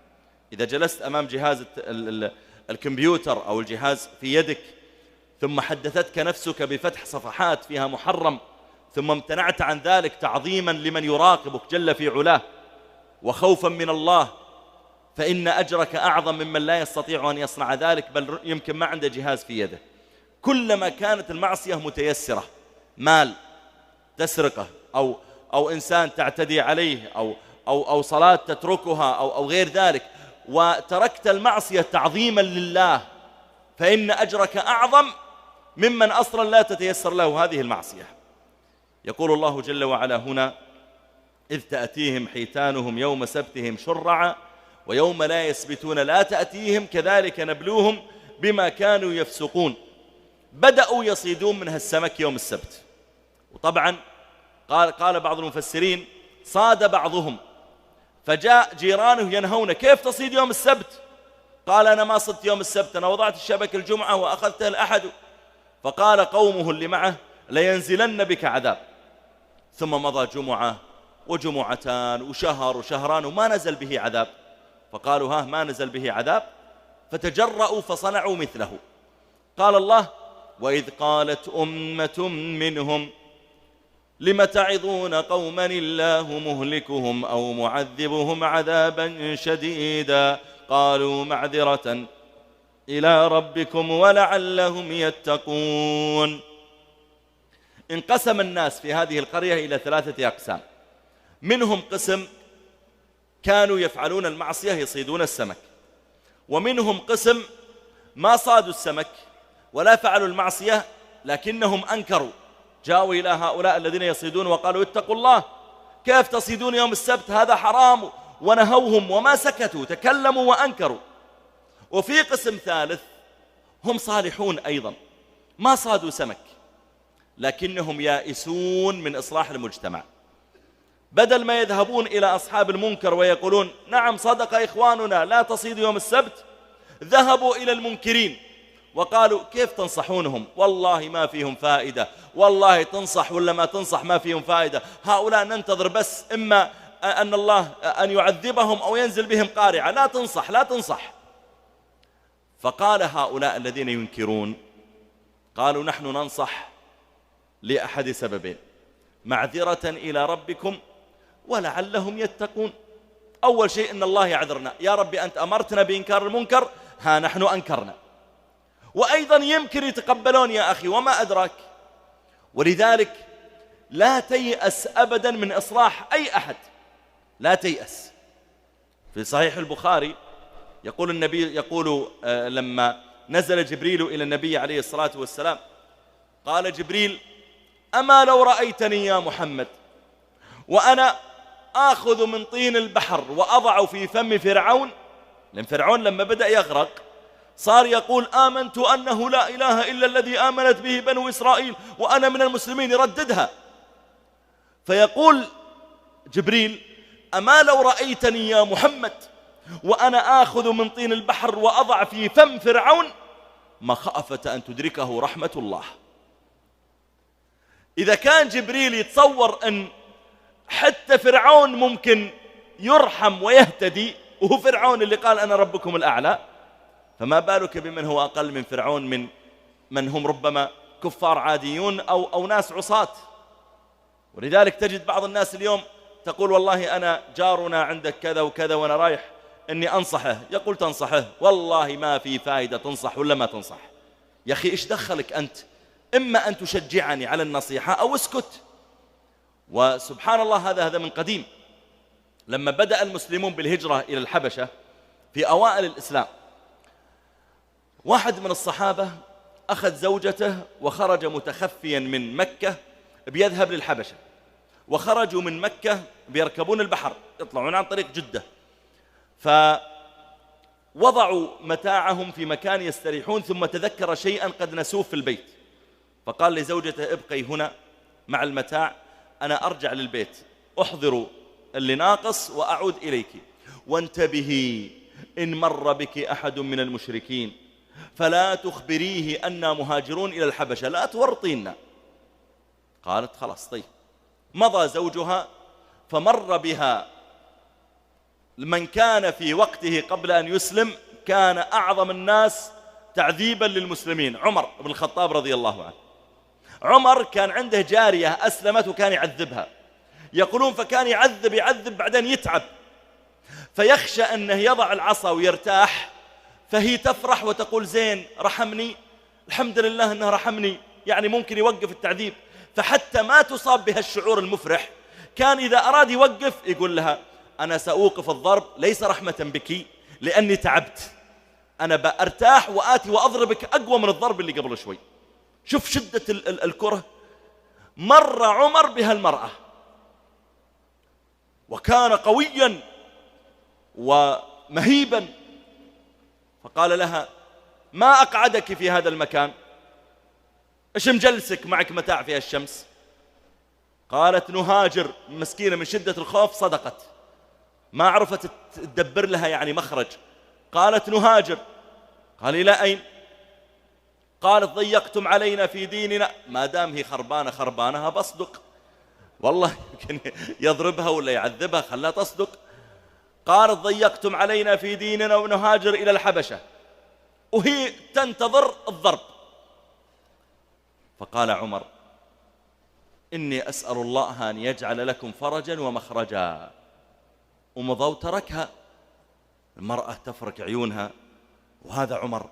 إذا جلست أمام جهاز الكمبيوتر أو الجهاز في يدك ثم حدثتك نفسك بفتح صفحات فيها محرم ثم امتنعت عن ذلك تعظيما لمن يراقبك جل في علاه وخوفا من الله، فإن أجرك أعظم ممن لا يستطيع أن يصنع ذلك بل يمكن ما عنده جهاز في يده. كلما كانت المعصية متيسرة، مال تسرقه أو إنسان تعتدي عليه أو صلاة تتركها أو غير ذلك، وتركت المعصية تعظيما لله، فإن أجرك أعظم ممن أصلا لا تتيسر له هذه المعصية. يقول الله جل وعلا هنا: إذ تأتيهم حيتانهم يوم سبتهم شرعا ويوم لا يسبتون لا تأتيهم كذلك نبلوهم بما كانوا يفسقون. بدأوا يصيدون منها السمك يوم السبت، وطبعا قال بعض المفسرين صاد بعضهم فجاء جيرانه ينهون: كيف تصيد يوم السبت؟ قال: أنا ما صدت يوم السبت، أنا وضعت الشبك الجمعة وأخذته الأحد. فقال قومه اللي معه: لينزلن بك عذاب. ثم مضى جمعة وجمعتان وشهر وشهران وما نزل به عذاب، فقالوا: ها ما نزل به عذاب، فتجرؤوا فصنعوا مثله. قال الله: وإذ قالت أمة منهم لم تعظون قوما الله مهلكهم أو معذبهم عذابا شديدا قالوا معذرة إلى ربكم ولعلهم يتقون. انقسم الناس في هذه القرية إلى 3 أقسام. منهم قسم كانوا يفعلون المعصية يصيدون السمك، ومنهم قسم ما صادوا السمك ولا فعلوا المعصية لكنهم أنكروا، جاءوا إلى هؤلاء الذين يصيدون وقالوا: اتقوا الله، كيف تصيدون يوم السبت؟ هذا حرام، ونهوهم وما سكتوا، تكلموا وأنكروا. وفي قسم ثالث هم صالحون أيضا ما صادوا سمك لكنهم يائسون من إصلاح المجتمع، بدل ما يذهبون إلى أصحاب المنكر ويقولون: نعم صدق إخواننا لا تصيدوا يوم السبت، ذهبوا إلى المنكرين وقالوا: كيف تنصحونهم؟ والله ما فيهم فائدة، والله تنصح ولا ما تنصح ما فيهم فائدة، هؤلاء ننتظر بس إما أن الله أن يعذبهم أو ينزل بهم قارعة، لا تنصح لا تنصح. فقال هؤلاء الذين ينكرون قالوا: نحن ننصح لأحد سببين: معذرة إلى ربكم ولعلهم يتقون. أول شيء إن الله يعذرنا، يا ربي أنت أمرتنا بإنكار المنكر، ها نحن أنكرنا، وأيضا يمكن يتقبلون يا أخي وما أدراك. ولذلك لا تيأس أبدا من إصلاح أي أحد، لا تيأس. في صحيح البخاري يقول النبي لما نزل جبريل إلى النبي عليه الصلاة والسلام قال جبريل: أما لو رأيتني يا محمد وأنا آخذ من طين البحر وأضع في فم فرعون، لأن فرعون لما بدأ يغرق صار يقول: آمنت أنه لا إله إلا الذي آمنت به بنو إسرائيل وأنا من المسلمين، يرددها. فيقول جبريل: أما لو رأيتني يا محمد وأنا آخذ من طين البحر وأضع في فم فرعون مخافة أن تدركه رحمة الله. إذا كان جبريل يتصور أن حتى فرعون ممكن يرحم ويهتدي، وهو فرعون اللي قال أنا ربكم الأعلى، فما بالك بمن هو أقل من فرعون، من هم ربما كفار عاديون أو ناس عصاة. ولذلك تجد بعض الناس اليوم تقول: والله أنا جارنا عندك كذا وكذا وأنا رايح أني أنصحه، يقول: تنصحه؟ والله ما في فائدة، تنصح ولا ما تنصح؟ يا أخي إيش دخلك أنت؟ إما أن تشجعني على النصيحة أو اسكت. وسبحان الله هذا من قديم. لما بدأ المسلمون بالهجرة إلى الحبشة في أوائل الإسلام، واحد من الصحابة أخذ زوجته وخرج متخفيا من مكة بيذهب للحبشة، وخرجوا من مكة بيركبون البحر يطلعون عن طريق جدة، فوضعوا متاعهم في مكان يستريحون، ثم تذكر شيئا قد نسوه في البيت، فقال لزوجته ابقي هنا مع المتاع، أنا أرجع للبيت أحضر اللي ناقص وأعود إليك، وانتبهي إن مر بك أحد من المشركين فلا تخبريه أننا مهاجرون إلى الحبشة، لا تورطينا. قالت خلاص طيب. مضى زوجها فمر بها من كان في وقته قبل أن يسلم كان أعظم الناس تعذيبا للمسلمين، عمر بن الخطاب رضي الله عنه. عمر كان عنده جارية أسلمت وكان يعذبها، يقولون فكان يعذب بعدين يتعب، فيخشى أنه يضع العصا ويرتاح، فهي تفرح وتقول زين رحمني، الحمد لله أنه رحمني، يعني ممكن يوقف التعذيب. فحتى ما تصاب بها الشعور المفرح كان إذا أراد يوقف يقول لها أنا سأوقف الضرب ليس رحمة بك لأني تعبت، أنا بأرتاح وآتي وأضربك أقوى من الضرب اللي قبل شوي. شوف شدة الكره. مر عمر بها المرأة وكان قويا ومهيبا، فقال لها ما أقعدك في هذا المكان، إيش مجلسك معك متاع فيها الشمس؟ قالت نهاجر. مسكينة من شدة الخوف صدقت، ما عرفت تدبر لها يعني مخرج. قالت نهاجر. قال إلى أين؟ قالت ضيقتم علينا في ديننا. ما دام هي خربانها بصدق، والله يمكن يضربها ولا يعذبها، خلاها تصدق. قالت ضيقتم علينا في ديننا ونهاجر إلى الحبشة، وهي تنتظر الضرب. فقال عمر إني أسأل الله أن يجعل لكم فرجا ومخرجا، ومضى وتركها. المرأة تفرك عيونها، وهذا عمر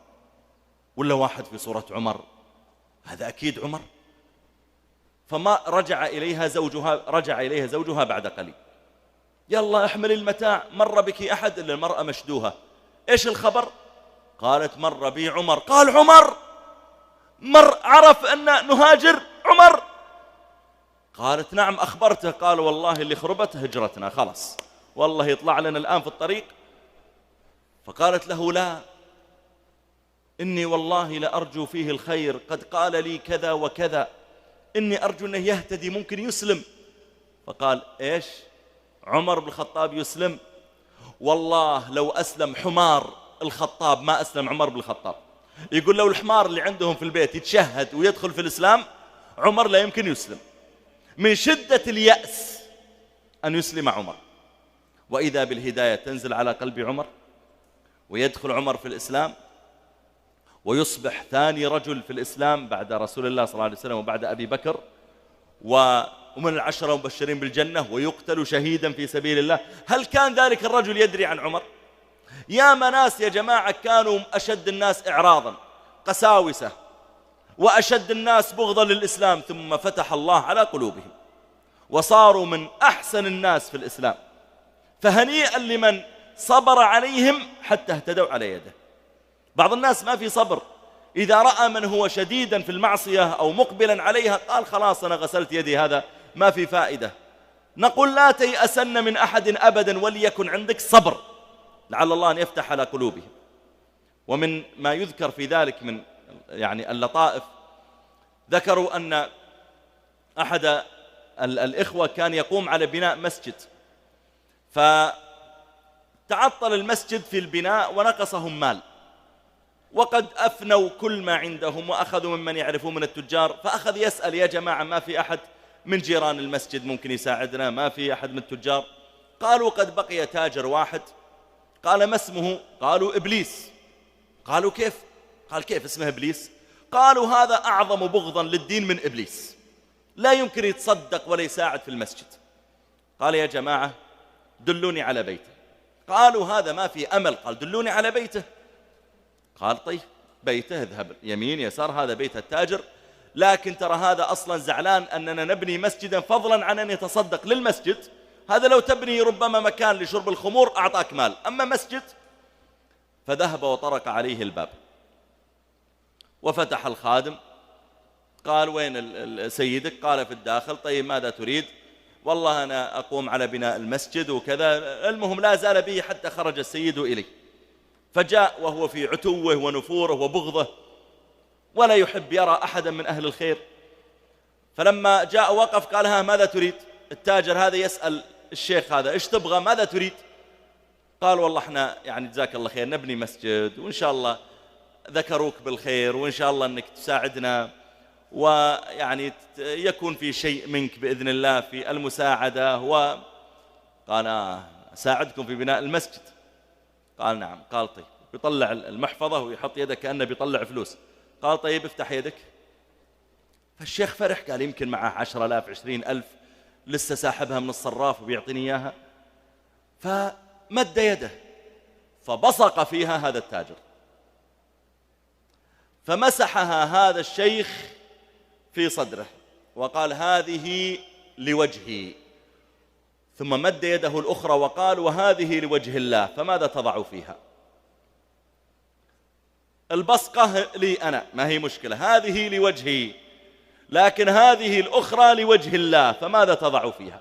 ولا واحد في صورة عمر، هذا أكيد عمر. فما رجع إليها زوجها بعد قليل، يلا احمل المتاع، مر بك أحد؟ إلا المرأة مشدوها، إيش الخبر؟ قالت مر بي عمر. قال عمر عرف أن نهاجر عمر؟ قالت نعم أخبرته. قال والله اللي خربت هجرتنا، خلاص والله يطلع لنا الآن في الطريق. فقالت له لا، إني والله لأرجو فيه الخير، قد قال لي كذا وكذا، إني أرجو أنه يهتدي ممكن يسلم. فقال إيش؟ عمر بن الخطاب يسلم؟ والله لو أسلم حمار الخطاب ما أسلم عمر بن الخطاب. يقول لو الحمار اللي عندهم في البيت يتشهد ويدخل في الإسلام عمر لا يمكن يسلم، من شدة اليأس أن يسلم عمر. وإذا بالهداية تنزل على قلب عمر، ويدخل عمر في الإسلام، ويصبح ثاني رجل في الإسلام بعد رسول الله صلى الله عليه وسلم وبعد أبي بكر، ومن العشرة المبشرين بالجنة، ويقتل شهيدا في سبيل الله. هل كان ذلك الرجل يدري عن عمر؟ يا مناس يا جماعة كانوا أشد الناس إعراضا، قساوسة، وأشد الناس بغضا للإسلام، ثم فتح الله على قلوبهم وصاروا من أحسن الناس في الإسلام. فهنيئا لمن صبر عليهم حتى اهتدوا على يده. بعض الناس ما في صبر، إذا رأى من هو شديدا في المعصية أو مقبلا عليها قال خلاص أنا غسلت يدي، هذا ما في فائدة. نقول لا تيأسن من أحد أبدا، وليكن عندك صبر لعل الله أن يفتح على قلوبهم. ومن ما يذكر في ذلك من يعني اللطائف، ذكروا أن أحد الإخوة كان يقوم على بناء مسجد، فتعطل المسجد في البناء ونقصهم مال، وقد أفنوا كل ما عندهم وأخذوا ممن يعرفون من التجار. فأخذ يسأل يا جماعة ما في أحد من جيران المسجد ممكن يساعدنا؟ ما في أحد من التجار؟ قالوا قد بقي تاجر واحد. قال ما اسمه؟ قالوا إبليس. قالوا كيف؟ قال كيف اسمه إبليس؟ قالوا هذا أعظم بغضا للدين من إبليس، لا يمكن يتصدق ولا يساعد في المسجد. قال يا جماعة دلوني على بيته. قالوا هذا ما في أمل. قال دلوني على بيته. قال طيب بيته، اذهب يمين يسار، هذا بيت التاجر، لكن ترى هذا أصلا زعلان أننا نبني مسجدا فضلا عن أن يتصدق للمسجد. هذا لو تبني ربما مكان لشرب الخمور أعطاك مال، أما مسجد. فذهب وطرق عليه الباب وفتح الخادم. قال وين سيدك؟ قال في الداخل. طيب ماذا تريد؟ والله أنا أقوم على بناء المسجد وكذا. المهم لا زال به حتى خرج السيد إليه، فجاء وهو في عتوه ونفوره وبغضه ولا يحب يرى أحدا من أهل الخير. فلما جاء وقف قال: ها ماذا تريد؟ التاجر هذا يسأل الشيخ هذا: إيش تبغى؟ ماذا تريد؟ قال: والله احنا يعني جزاك الله خير نبني مسجد، وإن شاء الله ذكروك بالخير، وإن شاء الله أنك تساعدنا، ويعني يكون في شيء منك بإذن الله في المساعدة. قال: أساعدكم في بناء المسجد؟ قال: نعم. قال: طيب. يطلع المحفظة ويحط يده كأنه بيطلع فلوس. قال: طيب افتح يدك. فالشيخ فرح، قال: يمكن معه 10,000 20,000 لسه ساحبها من الصراف وبيعطيني إياها. فمد يده فبصق فيها هذا التاجر، فمسحها هذا الشيخ في صدره وقال: هذه لوجهي. ثم مد يده الأخرى وقال: وهذه لوجه الله، فماذا تضع فيها؟ البصقة لي أنا ما هي مشكلة، هذه لوجهي، لكن هذه الأخرى لوجه الله، فماذا تضع فيها؟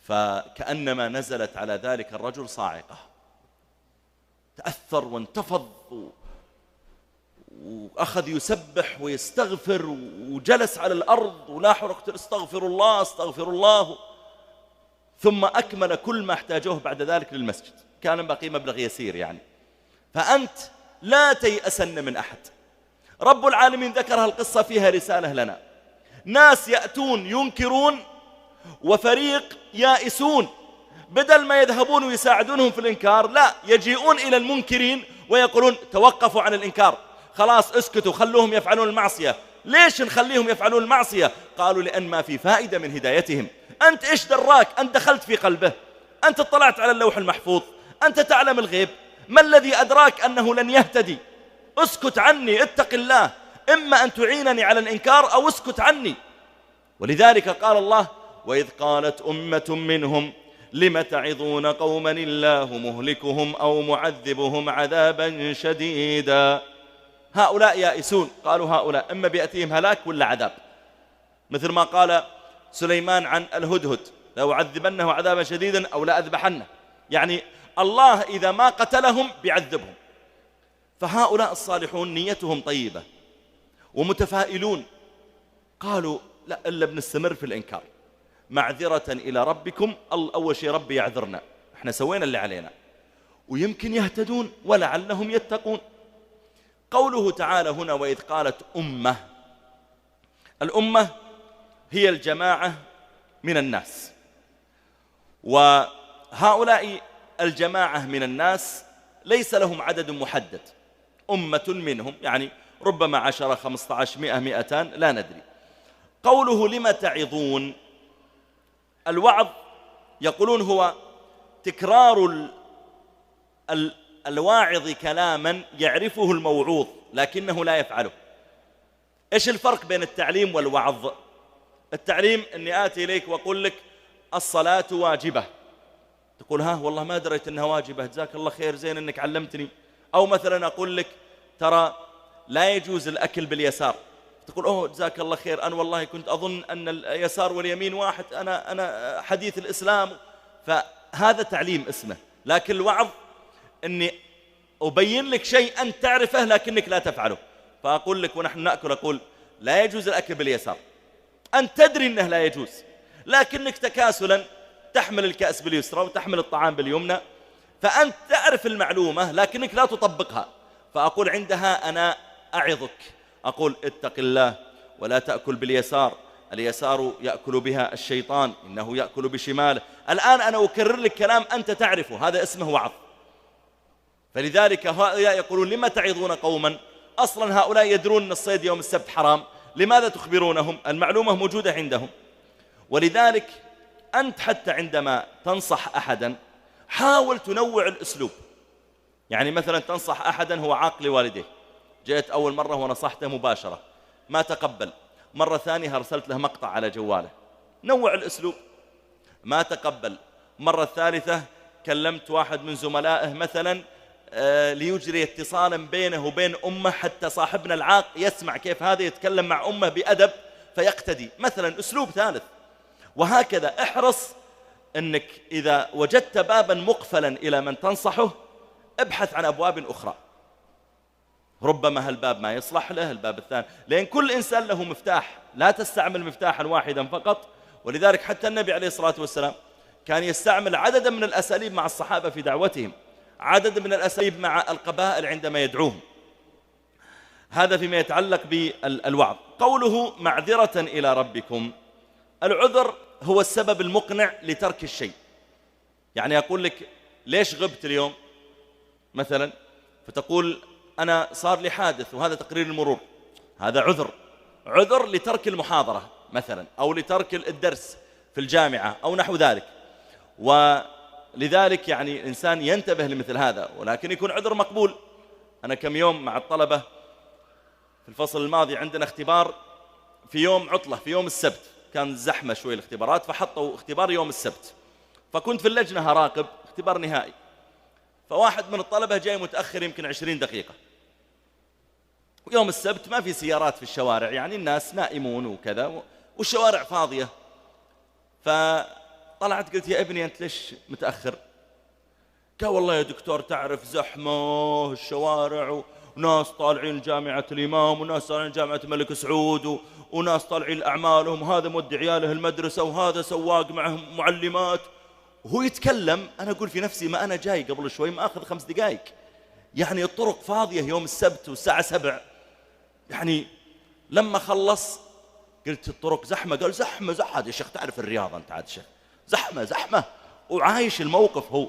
فكأنما نزلت على ذلك الرجل صاعقة، تأثر وانتفض وأخذ يسبح ويستغفر، وجلس على الأرض ولا حركة: استغفر الله استغفر الله. ثم أكمل كل ما احتاجوه بعد ذلك للمسجد، كان باقي مبلغ يسير يعني. فأنت لا تيأسن من أحد. رب العالمين ذكر القصة فيها رسالة لنا. ناس يأتون ينكرون، وفريق يائسون، بدل ما يذهبون ويساعدونهم في الإنكار لا، يجيئون إلى المنكرين ويقولون: توقفوا عن الإنكار، خلاص اسكتوا، خلوهم يفعلون المعصية. ليش نخليهم يفعلون المعصية؟ قالوا: لأن ما في فائدة من هدايتهم. أنت إيش دراك؟ أنت دخلت في قلبه، أنت اطلعت على اللوح المحفوظ، أنت تعلم الغيب، ما الذي أدراك أنه لن يهتدي؟ اسكت عني، اتق الله، إما أن تعينني على الإنكار أو اسكت عني. ولذلك قال الله: وإذ قالت أمة منهم لم تعظون قوما الله مهلكهم أو معذبهم عذابا شديدا. هؤلاء يائسون، قالوا هؤلاء إما بيأتيهم هلاك ولا عذاب، مثل ما قال سليمان عن الهدهد: لأعذبنه عذابا شديدا أو لأذبحنه. يعني الله إذا ما قتلهم بيعذبهم. فهؤلاء الصالحون نيتهم طيبة ومتفائلون، قالوا: لا إلا بنستمر في الإنكار معذرة إلى ربكم. أول شيء ربي يعذرنا، احنا سوينا اللي علينا، ويمكن يهتدون ولعلهم يتقون. قوله تعالى هنا: وإذ قالت أمة، الأمة هي الجماعة من الناس، وهؤلاء الجماعة من الناس ليس لهم عدد محدد، أمة منهم يعني ربما 10 15 100 200 لا ندري. قوله لم تعظون، الوعظ يقولون هو تكرار الواعظ كلاما يعرفه الموعوظ لكنه لا يفعله. إيش الفرق بين التعليم والوعظ؟ التعليم أني آتي إليك وأقول لك الصلاة واجبة، تقول: ها والله ما دريت أنها واجبة، جزاك الله خير، زين أنك علمتني. أو مثلا أقول لك: ترى لا يجوز الأكل باليسار، تقول: أوه جزاك الله خير، أنا والله كنت أظن أن اليسار واليمين واحد، أنا حديث الإسلام. فهذا تعليم اسمه. لكن الوعظ أني أبين لك شيء أنت تعرفه لكنك لا تفعله. فأقول لك ونحن نأكل، أقول: لا يجوز الأكل باليسار، أنت تدري أنه لا يجوز، لكنك تكاسلا تحمل الكأس باليسرى وتحمل الطعام باليمنى، فأنت تعرف المعلومة لكنك لا تطبقها. فأقول عندها أنا أعظك، أقول: اتق الله ولا تأكل باليسار، اليسار يأكل بها الشيطان، إنه يأكل بشماله. الآن أنا أكرر لك كلام أنت تعرفه، هذا اسمه وعظ. فلذلك هؤلاء يقولون: لما تعظون قوما، أصلا هؤلاء يدرون أن الصيد يوم السبت حرام، لماذا تخبرونهم؟ المعلومة موجودة عندهم. ولذلك أنت حتى عندما تنصح أحدا حاول تنوع الأسلوب. يعني مثلا تنصح أحدا هو عاق لوالديه، جئت أول مرة ونصحته مباشرة ما تقبل، مرة ثانية أرسلت له مقطع على جواله، نوع الأسلوب، ما تقبل. مرة ثالثة كلمت واحد من زملائه مثلا ليجري اتصالا بينه وبين أمه حتى صاحبنا العاق يسمع كيف هذا يتكلم مع أمه بأدب، فيقتدي. مثلا أسلوب ثالث. وهكذا احرص أنك إذا وجدت بابا مقفلا إلى من تنصحه ابحث عن أبواب أخرى، ربما هالباب ما يصلح له، الباب الثاني، لأن كل إنسان له مفتاح، لا تستعمل مفتاحا واحدا فقط. ولذلك حتى النبي عليه الصلاة والسلام كان يستعمل عددا من الأساليب مع الصحابة في دعوتهم، عدد من الأساليب مع القبائل عندما يدعوهم. هذا فيما يتعلق بالوعظ. قوله معذرة إلى ربكم، العذر هو السبب المقنع لترك الشيء. يعني أقول لك ليش غبت اليوم مثلا، فتقول أنا صار لي حادث وهذا تقرير المرور، هذا عذر، عذر لترك المحاضرة مثلا، أو لترك الدرس في الجامعة أو نحو ذلك. ولذلك يعني الإنسان ينتبه لمثل هذا، ولكن يكون عذر مقبول. أنا كم يوم مع الطلبة في الفصل الماضي عندنا اختبار في يوم عطلة، في يوم السبت، كان زحمة شوي الاختبارات، فحطوا اختبار يوم السبت، فكنت في اللجنة هراقب اختبار نهائي. فواحد من الطلبة جاي متأخر يمكن 20 دقيقة، ويوم السبت ما في سيارات في الشوارع، يعني الناس نائمون وكذا والشوارع فاضية. فطلعت قلت يا ابني أنت ليش متأخر؟ قال والله يا دكتور تعرف زحمة الشوارع وناس طالعين جامعة الإمام وناس طالعين جامعة الملك سعود وناس طالعين أعمالهم، وهذا مودي عياله المدرسة وهذا سواق معهم معلمات. وهو يتكلم أنا أقول في نفسي ما أنا جاي قبل شوي ما أخذ 5 دقائق، يعني الطرق فاضية يوم السبت والساعة 7. يعني لما خلص قلت الطرق زحمة، قال زحمة زحمة يا شيخ تعرف الرياضة أنت عاد شيخ، زحمة زحمة، وعايش الموقف هو.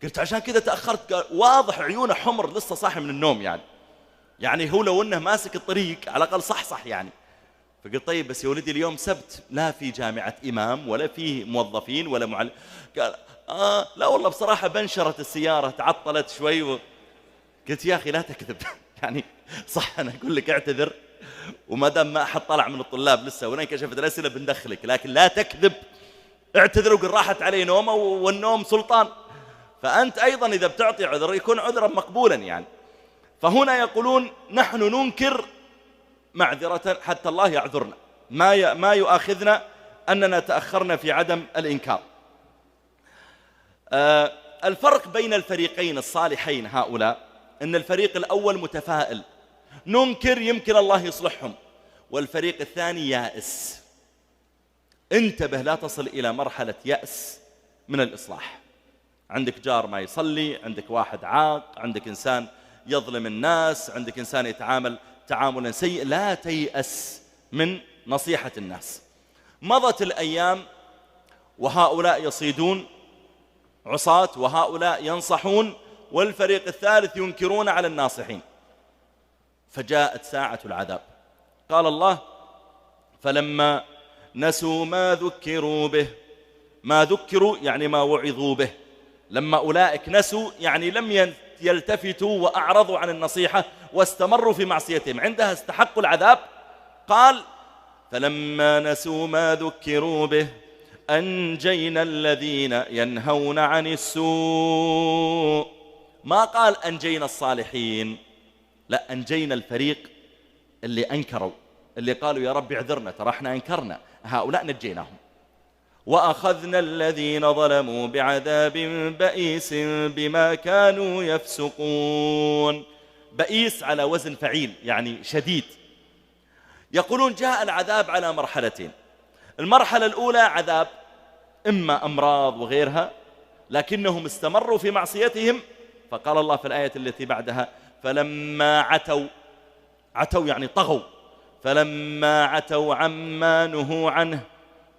قلت عشان كذا تأخرت. قال واضح عيونه حمر لسه صاحي من النوم، يعني هو لو أنه ماسك الطريق على الأقل صح يعني. فقلت طيب بس يا ولدي اليوم سبت، لا في جامعة إمام ولا فيه موظفين ولا معلم. قال لا والله بصراحة بنشرت السيارة تعطلت شوي قلت يا أخي لا تكذب يعني صح أنا أقول لك اعتذر، وما دام ما أحد طلع من الطلاب لسه ولا انكشفت الأسئلة بندخلك، لكن لا تكذب، اعتذر وقل راحت علي نومه والنوم سلطان. فأنت أيضا إذا بتعطي عذر يكون عذرا مقبولا يعني. فهنا يقولون نحن ننكر معذرة حتى الله يعذرنا، ما يؤاخذنا أننا تأخرنا في عدم الإنكار. الفرق بين الفريقين الصالحين هؤلاء أن الفريق الأول متفائل، ننكر يمكن الله يصلحهم، والفريق الثاني يائس. انتبه لا تصل إلى مرحلة يأس من الإصلاح. عندك جار ما يصلي، عندك واحد عاق، عندك إنسان يظلم الناس، عندك إنسان يتعامل تعاملا سيء، لا تيأس من نصيحة الناس. مضت الأيام وهؤلاء يصيدون عصاة وهؤلاء ينصحون، والفريق الثالث ينكرون على الناصحين. فجاءت ساعة العذاب. قال الله فلما نسوا ما ذكروا به، ما ذكروا يعني ما وعظوا به، لما أولئك نسوا يعني لم يلتفتوا وأعرضوا عن النصيحة واستمروا في معصيتهم، عندها استحقوا العذاب. قال فلما نسوا ما ذكروا به أنجينا الذين ينهون عن السوء. ما قال أنجينا الصالحين، لا، أنجينا الفريق اللي أنكروا، اللي قالوا يا رب اعذرنا ترى احنا أنكرنا، هؤلاء نجيناهم. وأخذنا الذين ظلموا بعذاب بئيس بما كانوا يفسقون. بئيس على وزن فعيل يعني شديد. يقولون جاء العذاب على مرحلتين. المرحلة الأولى عذاب إما أمراض وغيرها، لكنهم استمروا في معصيتهم. فقال الله في الآية التي بعدها فلما عتوا يعني طغوا، فلما عتوا عما نهوا عنه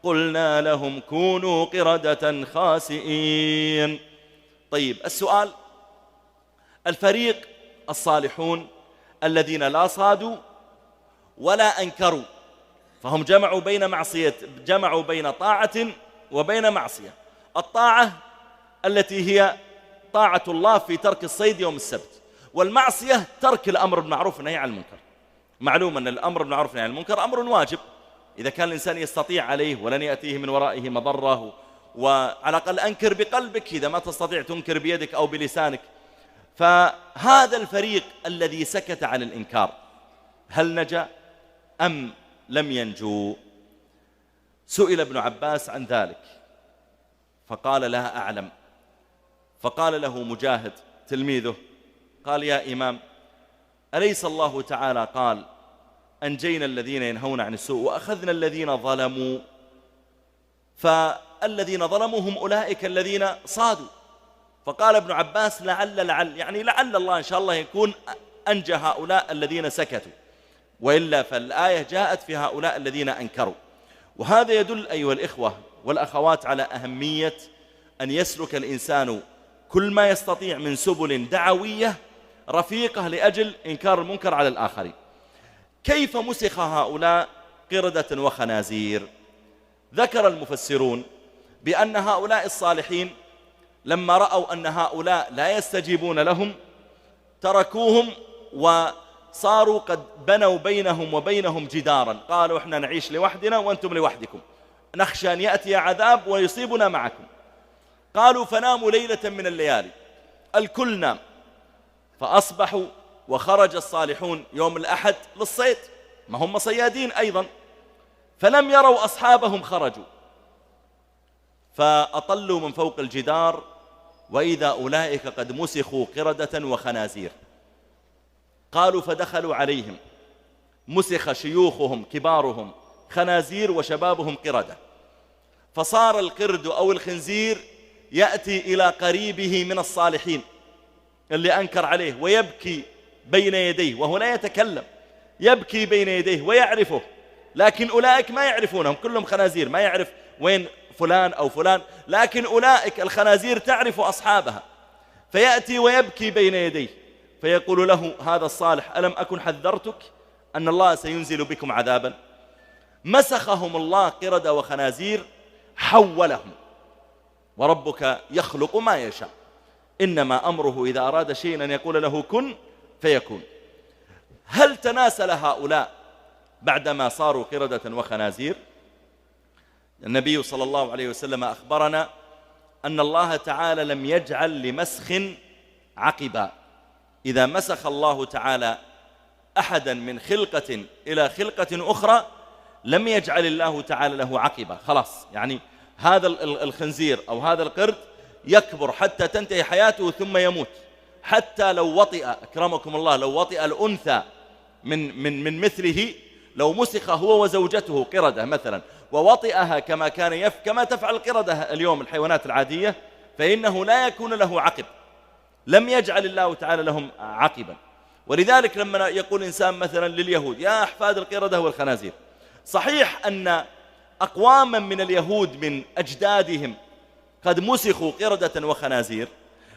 قلنا لهم كونوا قردة خاسئين. طيب السؤال، الفريق الصالحون الذين لا صادوا ولا أنكروا، فهم جمعوا بين طاعة وبين معصية. الطاعة التي هي طاعة الله في ترك الصيد يوم السبت، والمعصية ترك الأمر بالمعروف والنهي عن المنكر. معلوم أن الأمر بالمعروف والنهي عن المنكر أمر واجب إذا كان الإنسان يستطيع عليه ولن يأتيه من ورائه مضرة، وعلى الأقل أنكر بقلبك إذا ما تستطيع تنكر بيدك أو بلسانك. فهذا الفريق الذي سكت عن الإنكار هل نجا أم لم ينجوا. سئل ابن عباس عن ذلك فقال لا أعلم. فقال له مجاهد تلميذه قال يا إمام أليس الله تعالى قال أنجينا الذين ينهون عن السوء وأخذنا الذين ظلموا، فالذين ظلموا هم أولئك الذين صادوا. فقال ابن عباس لعل يعني لعل الله إن شاء الله يكون أنجى هؤلاء الذين سكتوا، وإلا فالآية جاءت في هؤلاء الذين أنكروا. وهذا يدل أيها الإخوة والأخوات على أهمية أن يسلك الإنسان كل ما يستطيع من سبل دعوية رفيقة لأجل إنكار المنكر على الآخرين. كيف مسخ هؤلاء قردة وخنازير؟ ذكر المفسرون بأن هؤلاء الصالحين لما رأوا أن هؤلاء لا يستجيبون لهم تركوهم وصاروا قد بنوا بينهم وبينهم جدارا، قالوا إحنا نعيش لوحدنا وأنتم لوحدكم، نخشى أن يأتي عذاب ويصيبنا معكم. قالوا فناموا ليلة من الليالي، الكل نام، فأصبحوا وخرج الصالحون يوم الأحد للصيد، ما هم صيادين أيضا، فلم يروا أصحابهم خرجوا، فأطلوا من فوق الجدار وإذا أولئك قد مسخوا قردة وخنازير. قالوا فدخلوا عليهم، مسخ شيوخهم كبارهم خنازير وشبابهم قردة، فصار القرد أو الخنزير يأتي إلى قريبه من الصالحين اللي أنكر عليه ويبكي بين يديه وهو لا يتكلم، يبكي بين يديه ويعرفه، لكن أولئك ما يعرفونهم، كلهم خنازير، ما يعرف وين فلان أو فلان، لكن أولئك الخنازير تعرف أصحابها، فيأتي ويبكي بين يديه فيقول له هذا الصالح ألم أكن حذرتك أن الله سينزل بكم عذابا؟ مسخهم الله قردة وخنازير، حولهم. وربك يخلق ما يشاء، إنما أمره إذا أراد شيئا أن يقول له كن فيكون. هل تناسل هؤلاء بعدما صاروا قردة وخنازير؟ النبي صلى الله عليه وسلم أخبرنا أن الله تعالى لم يجعل لمسخ عقبا، إذا مسخ الله تعالى أحدا من خلقة إلى خلقة أخرى لم يجعل الله تعالى له عقبا، خلاص، يعني هذا الخنزير أو هذا القرد يكبر حتى تنتهي حياته ثم يموت، حتى لو وطئ أكرمكم الله لو وطئ الأنثى من مثله، لو مسخ هو وزوجته قردة مثلا ووطئها كما تفعل القردة اليوم الحيوانات العادية، فإنه لا يكون له عقب، لم يجعل الله تعالى لهم عقبا. ولذلك لما يقول إنسان مثلا لليهود يا أحفاد القردة والخنازير، صحيح أن أقواما من اليهود من أجدادهم قد مسخوا قردة وخنازير،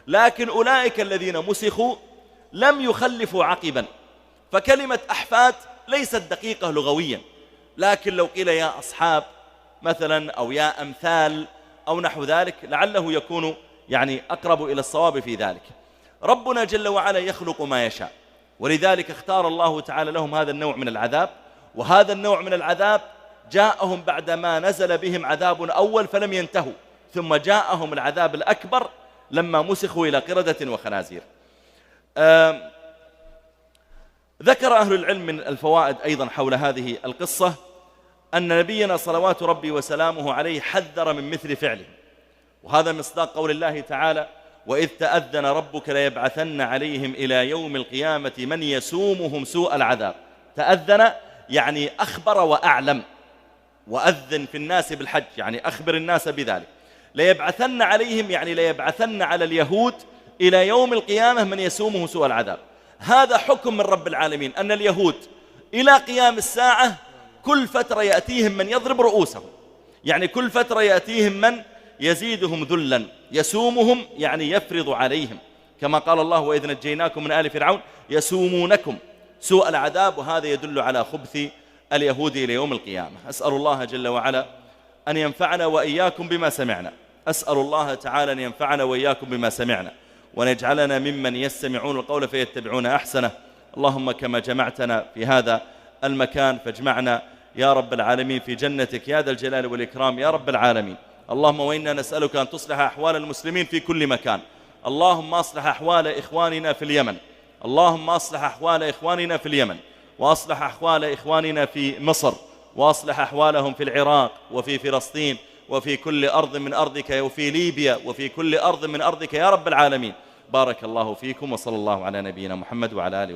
لكن أولئك الذين مسخوا لم يخلفوا عقبا، فكلمة أحفاد ليست دقيقة لغويا، لكن لو قيل يا أصحاب مثلا أو يا أمثال أو نحو ذلك لعله يكون يعني أقرب إلى الصواب في ذلك. ربنا جل وعلا يخلق ما يشاء، ولذلك اختار الله تعالى لهم هذا النوع من العذاب، وهذا النوع من العذاب جاءهم بعدما نزل بهم عذاب أول فلم ينتهوا، ثم جاءهم العذاب الأكبر لما مسخوا إلى قردة وخنازير. ذكر أهل العلم من الفوائد أيضا حول هذه القصة أن نبينا صلوات ربي وسلامه عليه حذر من مثل فعله، وهذا مصداق قول الله تعالى وإذ تأذن ربك ليبعثن عليهم إلى يوم القيامة من يسومهم سوء العذاب. تأذن يعني أخبر وأعلم، وأذن في الناس بالحج يعني أخبر الناس بذلك. ليبعثن عليهم يعني ليبعثن على اليهود إلى يوم القيامة من يسومه سوء العذاب. هذا حكم من رب العالمين أن اليهود إلى قيام الساعة كل فترة يأتيهم من يضرب رؤوسهم، يعني كل فترة يأتيهم من يزيدهم ذلا، يسومهم يعني يفرض عليهم، كما قال الله وإذ نجيناكم من آل فرعون يسومونكم سوء العذاب، وهذا يدل على خبث اليهود إلى يوم القيامة. أسأل الله جل وعلا أن ينفعنا وإياكم بما سمعنا، أسأل الله تعالى أن ينفعنا وإياكم بما سمعنا، وأن يجعلنا ممن يستمعون القول فيتبعون أحسنه. اللهم كما جمعتنا في هذا المكان فاجمعنا يا رب العالمين في جنتك يا ذا الجلال والإكرام يا رب العالمين. اللهم وإنا نسألك أن تصلح أحوال المسلمين في كل مكان، اللهم أصلح أحوال إخواننا في اليمن، اللهم أصلح أحوال إخواننا في اليمن، وأصلح أحوال إخواننا في مصر، وأصلح أحوالهم في العراق وفي فلسطين وفي كل أرض من أرضك، وفي ليبيا وفي كل أرض من أرضك يا رب العالمين. بارك الله فيكم، وصلى الله على نبينا محمد وعلى آله